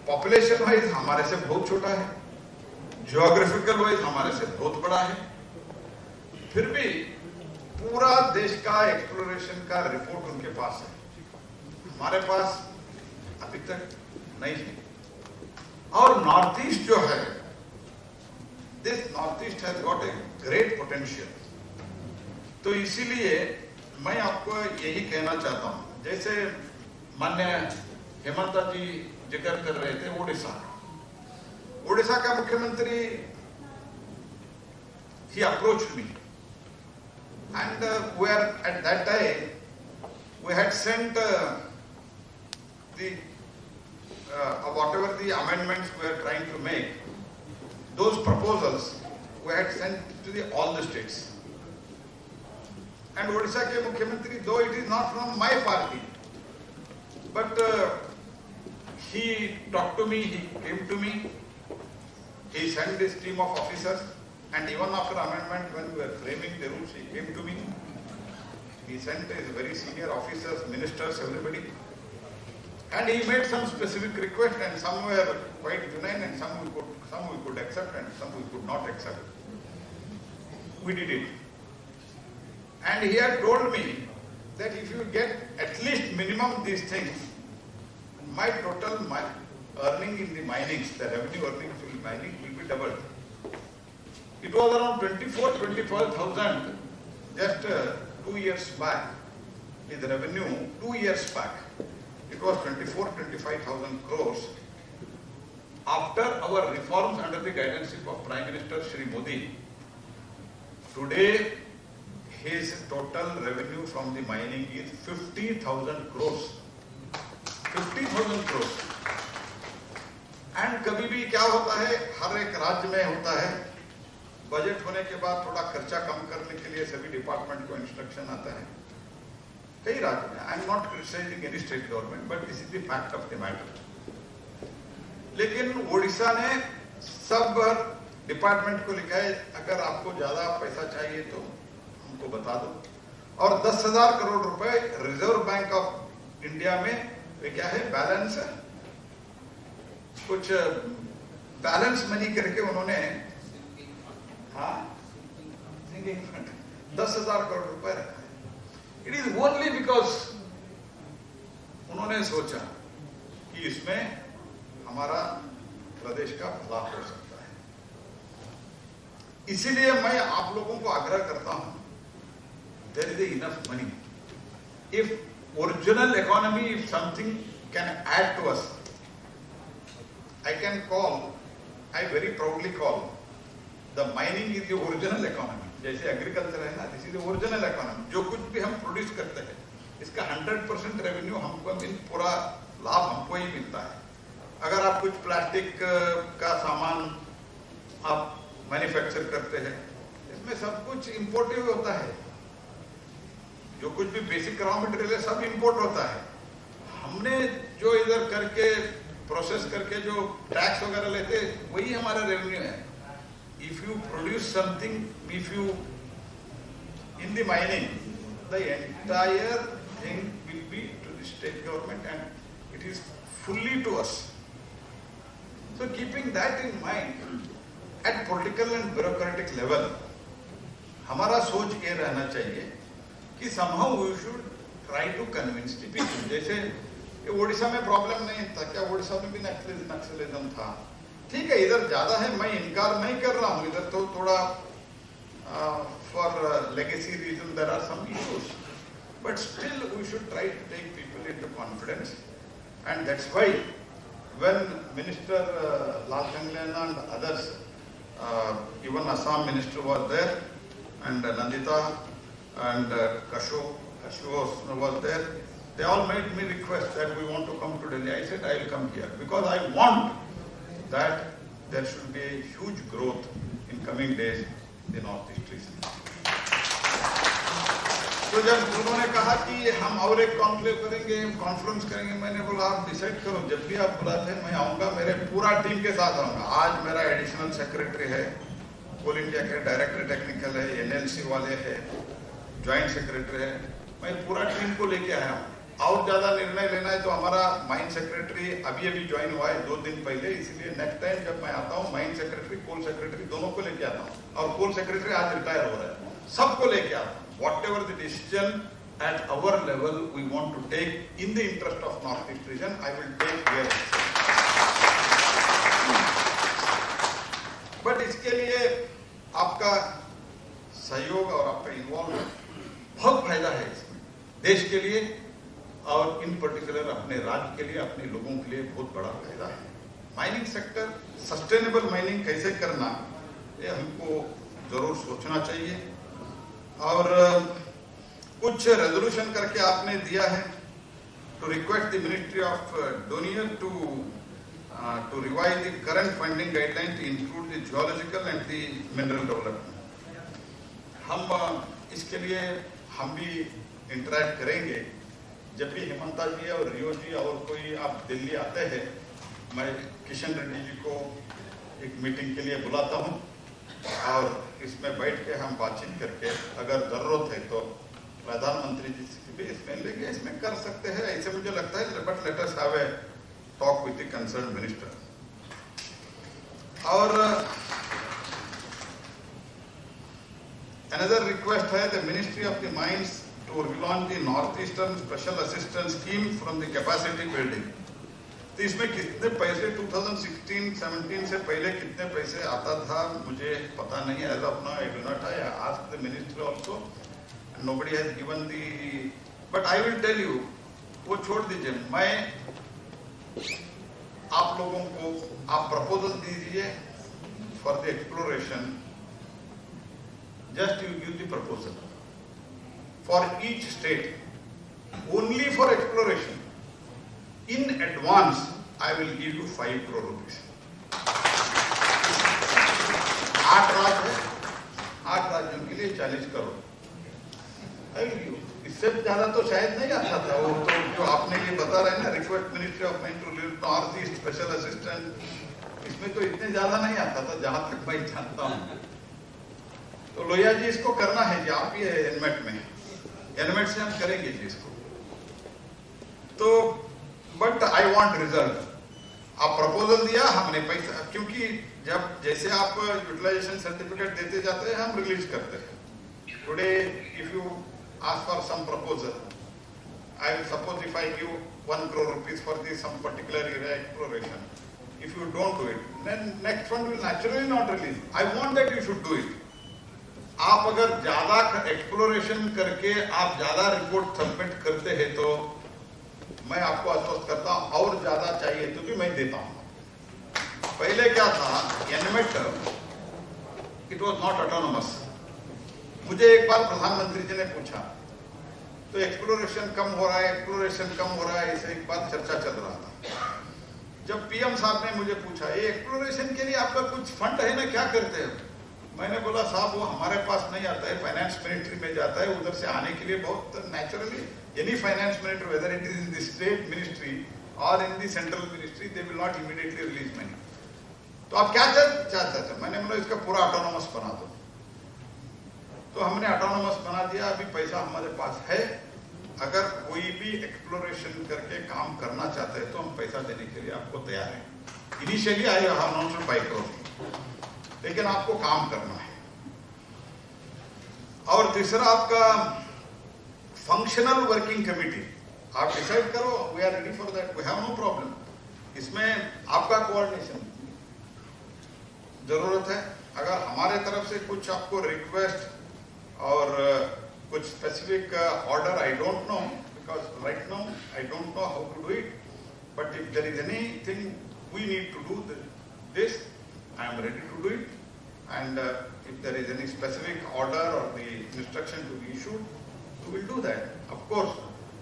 C: पॉपुलेशन वाइज हमारे से बहुत छोटा है, ज्योग्राफिकल वाइज हमारे से बहुत बड़ा है, फिर भी पूरा देश का एक्सप्लोरेशन का रिपोर्ट उनके पास है, हमारे पास अभी तक नहीं है. और नॉर्थ ईस्ट जो है, this north east has got a great potential. तो इसीलिए मैं आपको यही कहना चाहता हूं, जैसे माननीय हेमंता जी जिक्र कर रहे थे उड़ीसा का मुख्यमंत्री, he approached me and we are at that time we had sent the whatever the amendments we are trying to make, those proposals we had sent to all the states. And Odisha ke Mukhyamantri, though it is not from my party, but he talked to me, he came to me, he sent this team of officers, and even after amendment, when we were framing the rules, he came to me. He sent his very senior officers, ministers, everybody, and he made some specific requests, and some were quite benign, and some we could accept, and some we could not accept. We did it. And he had told me that if you get at least minimum these things, my total earning in the minings, the revenue earnings in mining will be doubled. It was around 25,000 just 2 years back. With the revenue 2 years back, it was 25,000 crores. After our reforms under the guidance of Prime Minister Shri Modi, today his total revenue from the mining is 50,000 crores. 50,000 crores. And कभी भी क्या होता है, हर एक राज्य में होता है, बजट होने के बाद थोड़ा खर्चा कम करने के लिए सभी डिपार्टमेंट को इंस्ट्रक्शन आता है कई राज्यों में। I am not criticising any state government, but this is the fact of the matter. लेकिन ओडिशा ने सब डिपार्टमेंट को लिखा है, अगर आपको ज्यादा पैसा चाहिए तो हमको बता दो। और 10,000 करोड़ रुपए रिजर्व बैंक ऑफ इंडिया में वे क्या है, बैलेंस है, कुछ बैलेंस मनी करके उन्होंने 10,000 करोड़ रुपए रखा है। इट इज ओनली बिकॉज उन्होंने सोचा कि इसमें हमारा प्रदेश का भला हो सकता है। इसीलिए मैं आप लोगों को आग्रह करता हूं, there is enough money. If original economy, if something can add to us, I can call, I very proudly call, the mining is the original economy. जैसे एग्रीकल्चर है ना, this is the original economy. जो कुछ भी हम produce करते हैं, इसका 100% रेवेन्यू हमको पूरा लाभ हमको ही मिलता है। अगर आप कुछ प्लास्टिक का सामान आप मैन्युफैक्चर करते हैं, इसमें सब कुछ इंपोर्टिव होता है। जो कुछ भी बेसिक रॉ मटेरियल है, सब इंपोर्ट होता है। हमने जो इधर करके प्रोसेस करके जो टैक्स वगैरह लेते, वही हमारा रेवेन्यू है। If you produce something, if you in the mining, the entire thing will be to the state government and it is fully to us. So keeping that in mind, at political and bureaucratic level हमारा सोच ये रहना चाहिए कि somehow we should try to convince the people। जैसे ओडिशा में problem नहीं था क्या, ओडिशा में भी नक्सलिज्म था, ठीक है, इधर ज्यादा है, मैं इनकार नहीं कर रहा हूं, इधर तो थोड़ा for legacy reason there are some issues, but still we should try to take people into confidence. And that's why when minister Lal Thanglena and others, even Assam minister was there, and Nandita and Kashu was there. They all made me request that we want to come to Delhi. I said I will come here because I want that there should be a huge growth in coming days in the northeast region. तो जब उन्होंने कहा कि हम और एक conclave करेंगे, conference करेंगे, मैंने बोला आप डिसाइड करो, जब भी आप बुलाते हैं मैं आऊंगा, मेरे पूरा टीम के साथ आऊंगा। आज मेरा एडिशनल सेक्रेटरी है, कोल इंडिया के डायरेक्टर टेक्निकल है, NLC वाले है, ज्वाइंट सेक्रेटरी है, मैं पूरा टीम को लेके आया हूँ। और ज्यादा निर्णय लेना है तो हमारा माइन सेक्रेटरी अभी ज्वाइन हुआ है 2 दिन पहले, इसलिए नेक्स्ट टाइम जब मैं आता हूँ माइन सेक्रेटरी, कोल सेक्रेटरी दोनों को लेके आता हूँ। और कोल सेक्रेटरी आज रिटायर हो रहा है, सबको लेके आता हूँ। Whatever the decision at our level we want to take in the interest of northeast region, I will take here. But इसके लिए आपका सहयोग और आपका इन्वॉल्वमेंट बहुत फायदा है इसमें, देश के लिए और इन पर्टिकुलर अपने राज्य के लिए, अपने लोगों के लिए बहुत बड़ा फायदा है। माइनिंग सेक्टर, सस्टेनेबल माइनिंग कैसे करना, ये हमको जरूर सोचना चाहिए। और कुछ रेजोल्यूशन करके आपने दिया है to request the ministry of DoNER to revise the current funding guideline to include the geological and the mineral development. हम इसके लिए हम भी इंटरेक्ट करेंगे। जब भी हिमंता जी और रियो जी और कोई आप दिल्ली आते हैं, मैं किशन रेड्डी जी को एक मीटिंग के लिए बुलाता हूं और इसमें बैठ के हम बातचीत करके अगर जरूरत है तो प्रधानमंत्री जी से भी इसमें लेके इसमें कर सकते हैं, ऐसे मुझे लगता है। But let us have a talk with the concern minister. और अनदर रिक्वेस्ट है the ministry of the mines to relaunch the northeastern special assistance scheme from the capacity building। तो इसमें कितने पैसे 2016-17 से पहले कितने पैसे आता था मुझे पता नहीं है। As of now, I do not. I asked the minister also, and nobody has given the. But I will tell you, वो छोड़ दीजिए, मैं आप लोगों को आप प्रपोजल दीजिए for the exploration। Just you give the proposal for each state, only for exploration. In advance, I will give you 5 crore rupees। 8 राज्य है, 8 राज्यों के लिए 40 करोड़। इससे ज्यादा तो शायद नहीं आता था। वो तो जो आपने ये बता रहे हैं ना, request ministry of mine to north east special assistant, इसमें तो इतने ज्यादा नहीं आता था जहां तक मैं जानता हूँ। तो लोहिया जी इसको करना है कि आप ये एनमेट में, एनमेट से हम करेंगे जी इसको। तो बट आई वांट रिजल्ट। आप प्रपोजल दिया, हमने पैसा, क्योंकि जब जैसे आप यूटिलाइजेशन सर्टिफिकेट देते जाते हैं हम रिलीज करते हैं। Today if you ask for some proposal, I will suppose if I give 1 crore rupees for this some particular area exploration, if you don't do it, then next one will naturally not release. I want that you should do it. आप अगर ज्यादा exploration करके आप ज्यादा report submit करते हैं तो मैं आपको आश्वस्त करता हूं और ज्यादा चाहिए तो भी मैं देता हूं। पहले क्या था, NMAT it was not autonomous. मुझे एक बार प्रधानमंत्री जी ने पूछा, तो एक्सप्लोरेशन कम हो रहा है, एक्सप्लोरेशन कम हो रहा है, इसे एक बार चर्चा चल रहा था। जब पीएम साहब ने मुझे पूछा, ये एक्सप्लोरेशन के लिए आपका कुछ फंड है ना, क्या करते हैं? मैंने बोला साहब वो हमारे पास नहीं आता है, फाइनेंस मिनिस्ट्री में जाता है। उधर से आने के लिए बहुत naturally any finance minister, whether it is in the state ministry और in the central ministry, they will not immediately release money. तो आप क्या चाहते थे? मैंने बोला इसका पूरा ऑटोनोमस बना दो। तो हमने ऑटोनोमस बना दिया। अभी पैसा हमारे पास है, अगर कोई भी एक्सप्लोरेशन करके काम करना चाहते हैं तो हम पैसा देने के लिए आपको तैयार हैं। Initially I have announced 5 crore, लेकिन आपको काम करना है। और तीसरा आपका फंक्शनल वर्किंग कमेटी, आप डिसाइड करो, we are ready for that, we have no problem. इसमें आपका कोऑर्डिनेशन जरूरत है। अगर हमारे तरफ से कुछ आपको रिक्वेस्ट और कुछ specific order, I don't know, because right now I don't know how to do it, but if there is anything we need to do this, I am ready to do it. And if there is any specific order or the instruction to be issued, we will do that, of course,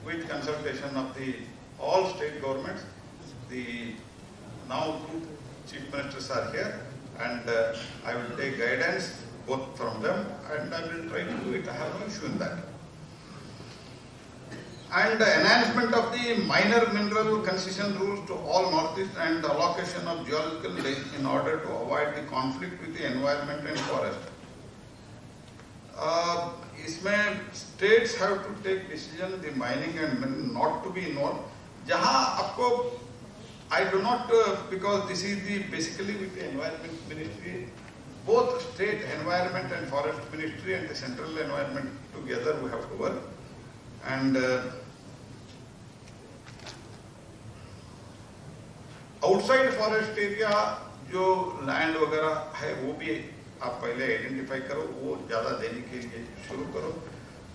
C: with consultation of the all state governments. The now 2 chief ministers are here, and I will take guidance both from them, and I will try to do it. I have no issue in that. And enhancement of the minor mineral concession rules to all northeast and allocation of geological lands in order to avoid the conflict with the environment and forest. इसमें states have to take decision, the mining and not to be involved. जहाँ आपको I do not, because this is the basically with the environment ministry, both state environment and forest ministry and the central environment together we have to work. And outside forest area जो land वगैरह है वो भी आप पहले identify करो, वो ज्यादा देने के लिए शुरू करो।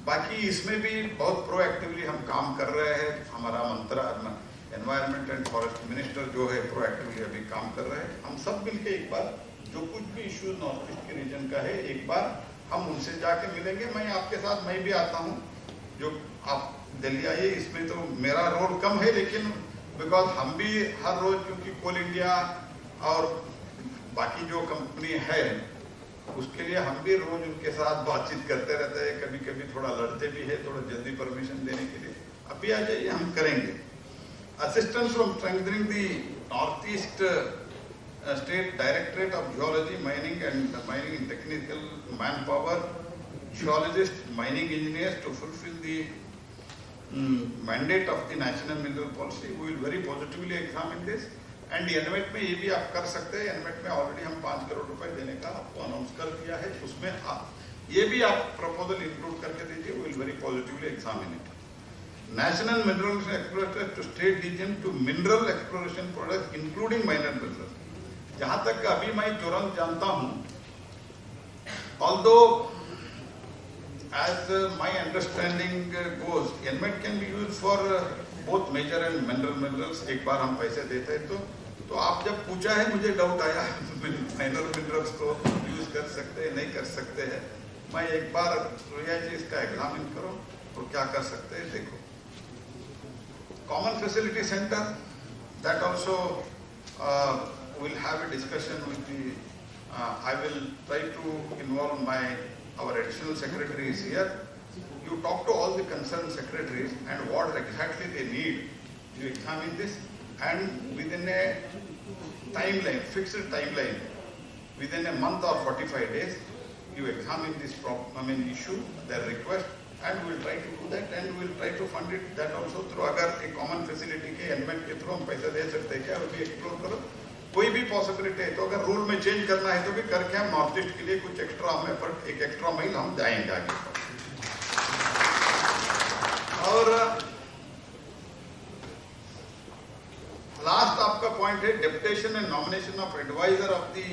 C: बाकी इसमें भी बहुत प्रोएक्टिवली हम काम कर रहे हैं। हमारा मंत्रालय एनवायरमेंट एंड फॉरेस्ट मिनिस्टर जो है प्रोएक्टिवली अभी काम कर रहे हैं। हम सब मिलके एक बार जो कुछ भी इश्यूज नॉर्थ ईस्ट के रीजन का है, एक बार हम उनसे जाके मिलेंगे। मैं आपके साथ मैं भी आता हूँ, जो आप दिल्ली आइए। इसमें तो मेरा रोल कम है, लेकिन बिकॉज हम भी हर रोज, क्योंकि कोल इंडिया और बाकी जो कंपनी है उसके लिए हम भी रोज उनके साथ बातचीत करते रहते हैं। कभी कभी थोड़ा लड़ते भी है, थोड़ा जल्दी परमिशन देने के लिए। अभी आ जाइए, हम करेंगे। Assistance from strengthening the north east state directorate of geology, mining and mining technical manpower, geologist, mining engineers to fulfil the mandate of the national mineral policy. We will very positively examine this. And NMAT में ये भी आप कर सकते हैं। NMAT में already हम 5 करोड़ रुपए देने का आपको अनाउंस कर दिया है। उसमें ये भी आप प्रपोजल इंक्लूड करके दीजिए। We will very positively examine it. National mineral exploration to state region to mineral exploration products including minor minerals. जहाँ तक अभी मैं तुरंत जानता हूँ, although as my understanding goes, NMET can be used for both major and mineral minerals. एक बार हम पैसे देते हैं तो आप जब पूछा है मुझे डाउट आया माइनर मिनरल्स को यूज कर सकते हैं नहीं कर सकते हैं। मैं एक बार रिया जी इसका एग्जामिन करो तो क्या कर सकते हैं देखो। Common facility centre, that also will have a discussion with the I will try to involve my our additional secretary is here. You talk to all the concerned secretaries and what exactly they need. You examine this and within a timeline, fixed timeline, within a month or 45 days, you examine this issue, their request, and we will try to do that and we will try to fund it that also through अगर एक common facility के element के through हम पैसा दे सकते हैं क्या वो भी explore करो कोई भी possibility है तो अगर rule में change करना है तो भी करके हम नॉर्थ ईस्ट के लिए कुछ extra हमें पर एक extra mile हम जाएंगे आगे और last आपका point है deputation and nomination of advisor of the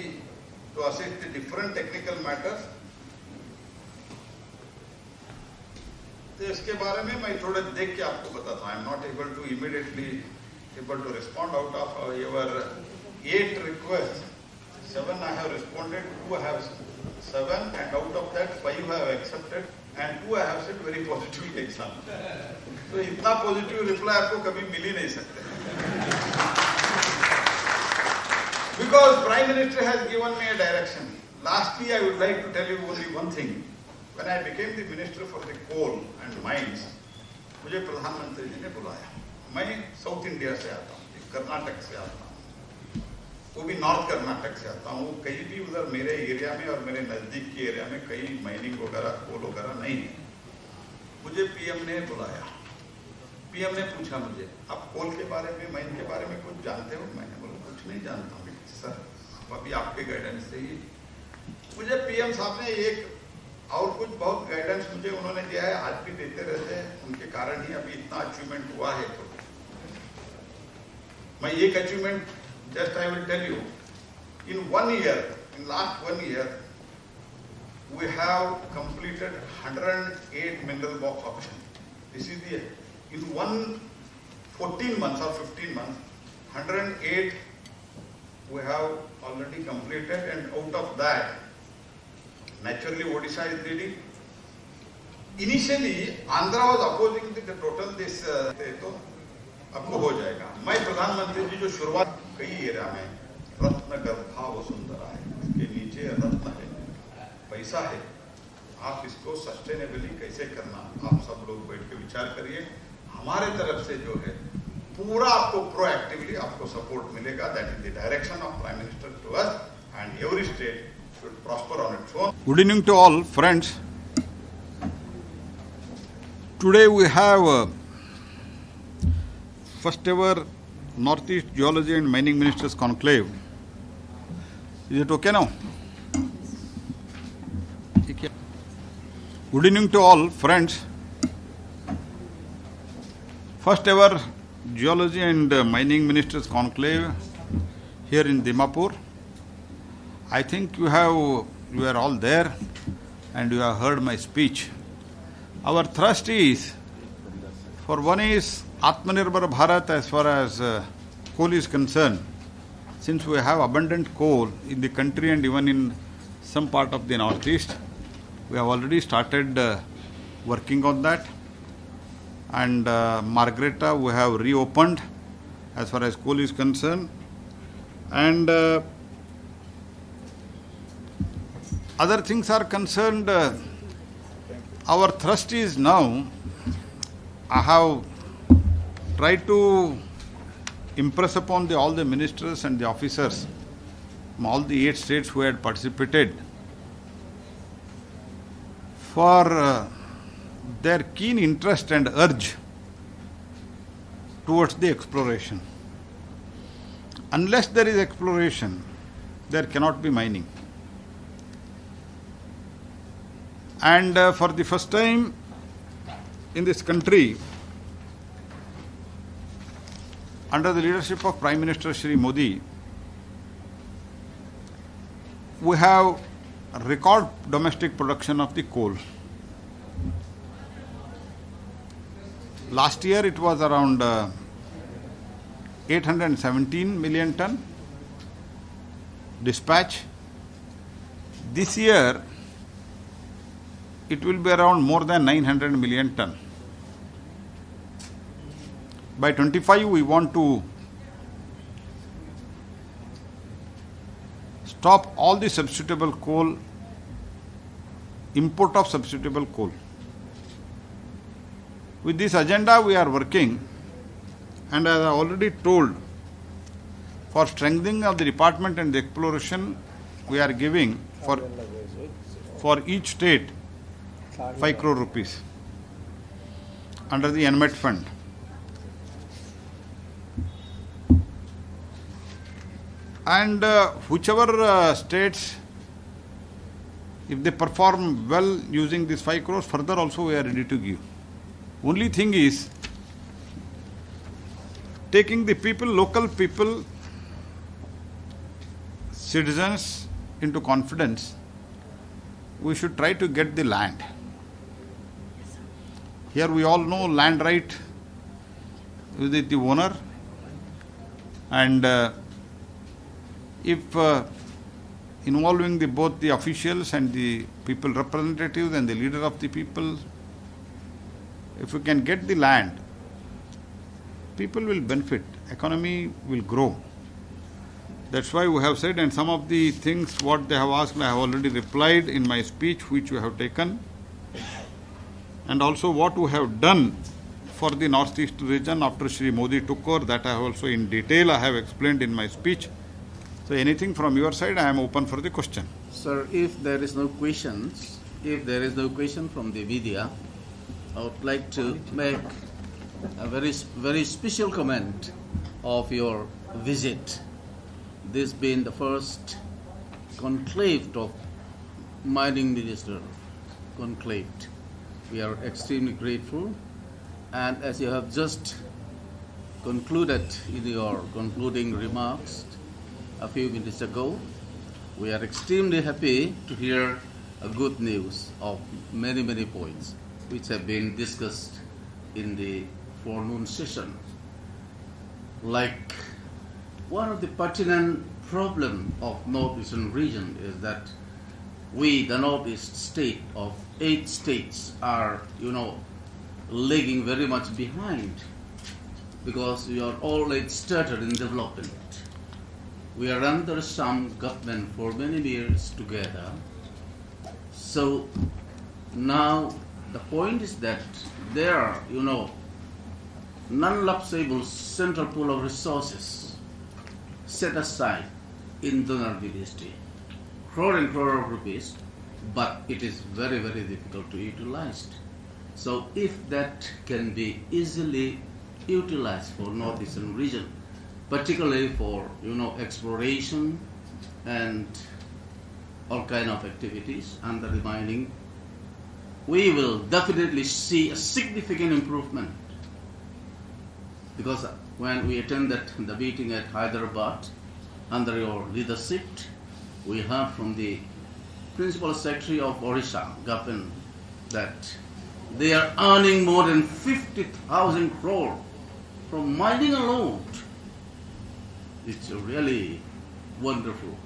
C: to assist the different technical matters. तो इसके बारे में मैं थोड़ा देख के आपको बताता हूँ. I am not able to immediately able to respond out of your 8 requests. 7 I have responded, 2 I have 7 and out of that 5 I have accepted and 2 I have said very positive exam. तो इतना positive reply आपको कभी मिल ही नहीं सकते. Because Prime Minister has given me a direction. Lastly, I would like to tell you only one thing. When I became the Minister for the Coal and Mines, मुझे प्रधानमंत्री जी ने बुलाया. मैं साउथ इंडिया से आता हूँ, कर्नाटक से आता हूँ, वो भी नॉर्थ कर्नाटक से आता हूँ. कहीं भी उधर मेरे एरिया में और मेरे नजदीक के एरिया में कहीं माइनिंग वगैरह कोल वगैरह नहीं है. मुझे पीएम ने बुलाया. पीएम ने पूछा मुझे, आप कोल के बारे में, माइन के बारे में कुछ जानते हो? मैंने बोला कुछ नहीं जानता हूँ सर, अभी आपके गाइडेंस से ही. मुझे पीएम साहब ने एक और कुछ बहुत गाइडेंस मुझे उन्होंने दिया है, आज भी देते रहते हैं. उनके कारण ही अभी इतना अचीवमेंट हुआ है. तो मैं एक achievement just I will tell you. In 1 year, in last 1 year, we have completed 108 mineral box auction. This is the in 14 months or 15 months, 108 we have already completed, and out of that, naturally Odisha is leading. Initially, Andhra was opposing the total this तो आपको हो जाएगा. मैं प्रधानमंत्री जी जो शुरुआत कई area में रत्न गर्भा वसुंधरा है, इसके नीचे रत्न है, पैसा है. आप इसको सस्टेनेबली कैसे करना, आप सब लोग बैठ के विचार करिए. हमारे तरफ से जो है पूरा आपको प्रोएक्टिवली आपको सपोर्ट मिलेगा. That is the direction of prime minister to us, and every state should prosper on its own.
D: Good evening to all friends. Today we have first ever Northeast Geology and Mining Ministers Conclave. Is it okay now? Good evening to all friends. First ever Geology and Mining Ministers Conclave here in Dimapur. I think you are all there and you have heard my speech. Our thrust is, for one is Atmanirbhar Bharat as far as coal is concerned. Since we have abundant coal in the country and even in some part of the northeast, we have already started working on that. And Margareta we have reopened as far as coal is concerned. And other things are concerned, our thrust is now, I have tried to impress upon all the ministers and the officers from all the 8 states who had participated for their keen interest and urge towards the exploration. Unless there is exploration, there cannot be mining. And for the first time in this country, under the leadership of Prime Minister Shri Modi, we have record domestic production of the coal. Last year it was around 817 million ton dispatch. This year it will be around more than 900 million ton. By 25 we want to stop all the substitutable coal import of substitutable coal. With this agenda we are working, and as I already told, for strengthening of the department and the exploration, we are giving for each state 5 crore rupees under the NMET fund. And whichever states, if they perform well using these 5 crores, further also we are ready to give. Only thing is, taking the people, local people, citizens into confidence, we should try to get the land. Here we all know land right with the owner, and if involving both the officials and the people representatives and the leader of the people, if we can get the land, people will benefit, economy will grow. That's why we have said, and some of the things what they have asked, I have already replied in my speech, which we have taken, and also what we have done for the northeast region after Shri Modi took over, that I have also in detail I have explained in my speech. So anything from your side, I am open for the question.
E: Sir, if there is no questions, from the media, I would like to make a very special comment of your visit. This being the first conclave of mining minister conclaved. We are extremely grateful, and as you have just concluded in your concluding remarks a few minutes ago, we are extremely happy to hear a good news of many points which have been discussed in the forenoon session. Like, one of the pertinent problem of northeastern region is that we, the northeast state of 8 states, are, lagging very much behind because we are all late started in development. We are under some government for many years together. So now the point is that there are, non-lapsable central pool of resources set aside in donor ministry, crore and crore of rupees, but it is very difficult to utilize. So if that can be easily utilized for northeastern region, particularly for exploration and all kind of activities under the mining, we will definitely see a significant improvement. Because when we attended the meeting at Hyderabad, under your leadership, we heard from the Principal Secretary of Odisha government that they are earning more than 50,000 crore from mining alone. It's really wonderful.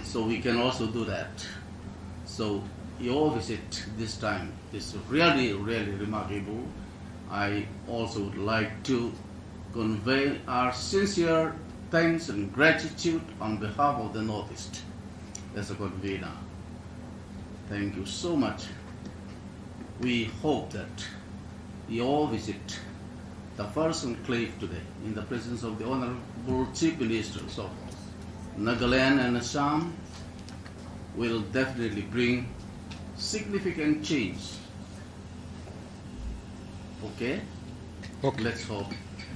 E: So we can also do that. So your visit this time is really remarkable. I also would like to convey our sincere thanks and gratitude on behalf of the Northeast as a convener. Thank you so much. We hope that your visit, the first conclave today, in the presence of the Honorable Chief Ministers of Nagaland and Assam, will definitely bring significant change. Okay? Let's hope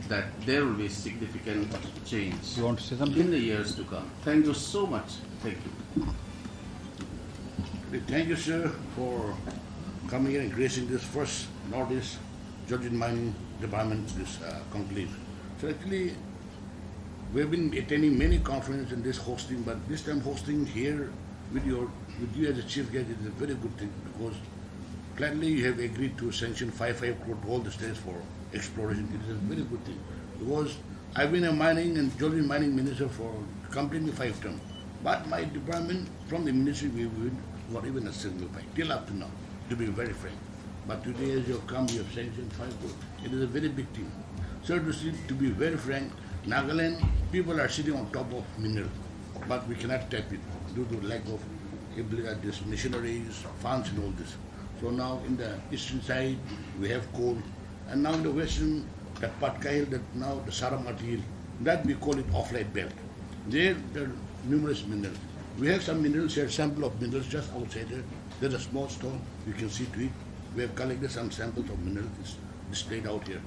E: that there will be significant change
D: You want to say something?
E: in the years to come. Thank you so much. Thank you.
F: Thank you, sir, for coming here and gracing this first Northeast Geology and Mining Department, this conclave. So actually, we've been attending many conferences in this hosting, but this time hosting here with you as a chief guest is a very good thing, because gladly you have agreed to sanction 5 crore to all the states for exploration. It is a very good thing, because I've been a mining and geology mining minister for completely 5 terms, but my department from the ministry we would not even a single fight till up to now, to be very frank. But today, as you have come, you have sanctioned 5 crore. It is a very big thing. Sir, to be very frank, Nagaland people are sitting on top of mineral, but we cannot tap it due to lack of this missionaries, funds and all this. So now in the eastern side we have coal, and now in the western, that Patkail, that now the Sarmah, that we call it off-light belt. There are numerous minerals. We have some minerals here, sample of minerals just outside there. There's a small stone, you can see to it. We have collected some samples of minerals, it's displayed out here.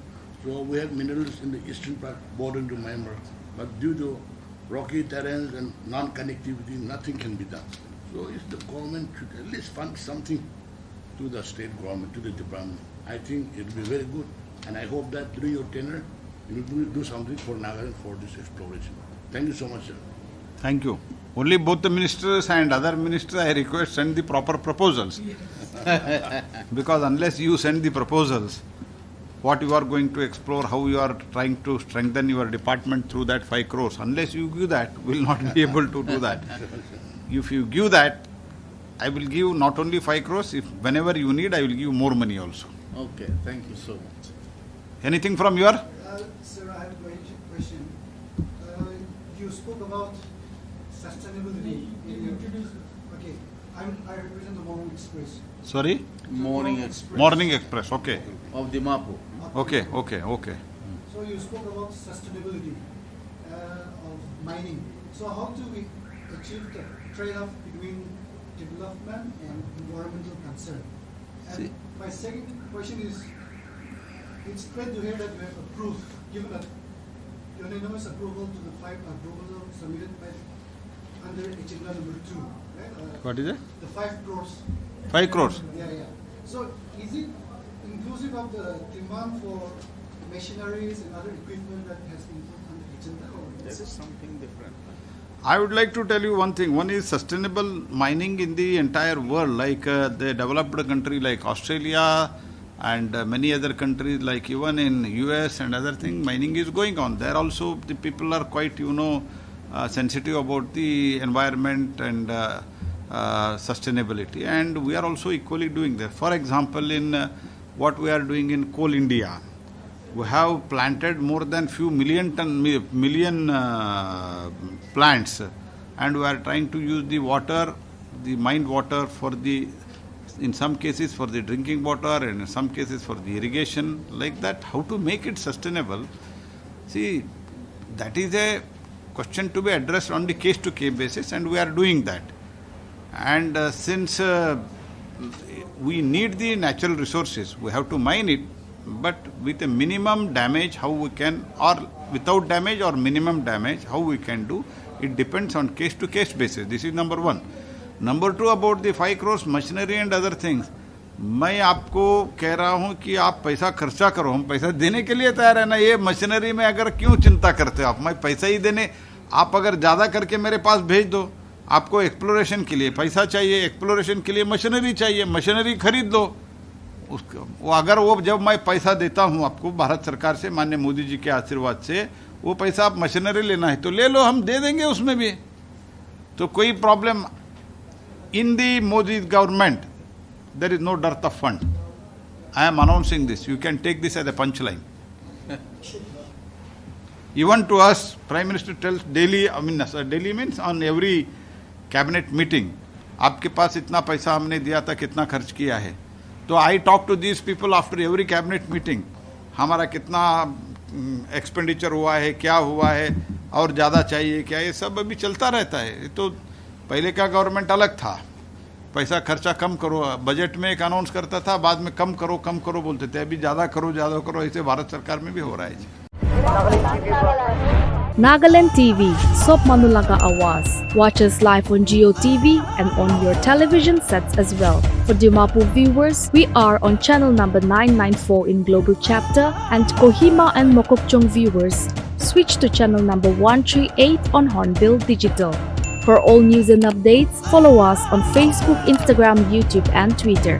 F: So we have minerals in the eastern part, border to Myanmar, but due to rocky terrains and non-connectivity, nothing can be done. So if the government should at least fund something to the state government, to the department, I think it will be very good. And I hope that during your tenure, you will do something for Nagaland for this exploration. Thank you so much, sir.
D: Thank you. Only both the ministers and other ministers, I request, send the proper proposals. Because unless you send the proposals, what you are going to explore, how you are trying to strengthen your department through that 5 crores, unless you give that, we will not be able to do that. If you give that, I will give not only 5 crores, if whenever you need, I will give more money also.
E: Okay, thank you so much.
D: Anything from your?
G: Sir, I have a question. You spoke about sustainability. Okay, I represent the Morning Express.
D: Sorry?
E: Morning Express.
D: Morning Express, okay.
E: Of Dimapur.
D: Okay.
G: So you spoke about sustainability of mining. So how do we achieve the trade-off between development and environmental concern? And my second question is, it's great to hear that you have approved, given a unanimous approval to the 5 proposals submitted by under agenda number 2. Right?
D: What is it?
G: The 5 crores.
D: 5 crores.
G: Yeah. So is it inclusive of the demand for machineries and other equipment that has been put on the agenda? Or
E: This is something different.
D: I would like to tell you one thing. One is sustainable mining in the entire world, like the developed country like Australia and many other countries, like even in US and other things, mining is going on. There also the people are quite, sensitive about the environment and sustainability, and we are also equally doing that. For example, in what we are doing in Coal India, we have planted more than few million plants, and we are trying to use the water, the mined water, for the, in some cases for the drinking water, and in some cases for the irrigation, like that. How to make it sustainable? See, that is a question to be addressed on the case-to-case basis, and we are doing that. And since we need the natural resources, we have to mine it, but with a minimum damage, how we can, or without damage or minimum damage, how we can do, it depends on case-to-case basis. This is number 1. Number 2, about the 5 crores machinery and other things. मैं आपको कह रहा हूं कि आप पैसा खर्चा करो, हम पैसा देने के लिए तैयार है ना. ये मशीनरी में अगर क्यों चिंता करते हो आप? मैं पैसा ही देने, आप अगर ज्यादा करके मेरे पास भेज दो, आपको एक्सप्लोरेशन के लिए पैसा चाहिए, एक्सप्लोरेशन के लिए मशीनरी चाहिए, मशीनरी खरीद लो. वो अगर वो जब मैं पैसा देता हूं आपको भारत सरकार से, माननीय मोदी जी के आशीर्वाद से, वो पैसा आप मशीनरी लेना है तो ले लो, हम दे देंगे उसमें भी. तो कोई problem in the Modi government, there is no dearth of fund. I am announcing this. You can take this as a punchline. Even to us, Prime Minister tells daily, daily means on every cabinet meeting, आपके पास इतना पैसा हमने दिया था, कितना खर्च किया है. तो I talk to these people after every cabinet meeting. हमारा कितना एक्सपेंडिचर हुआ है, क्या हुआ है, और ज़्यादा चाहिए क्या, ये सब अभी चलता रहता है. तो पहले का गवर्नमेंट अलग था, पैसा खर्चा कम करो, बजट में एक अनाउंस करता था, बाद में कम करो बोलते थे. अभी ज़्यादा करो, ऐसे भारत सरकार में भी हो रहा है.
H: Nagaland TV, Sop Manulaga Awas. Watch us live on Geo TV and on your television sets as well. For Dimapur viewers, we are on channel number 994 in Global Chapter, and Kohima and Mokokchung viewers, switch to channel number 138 on Hornbill Digital. For all news and updates, follow us on Facebook, Instagram, YouTube, and Twitter.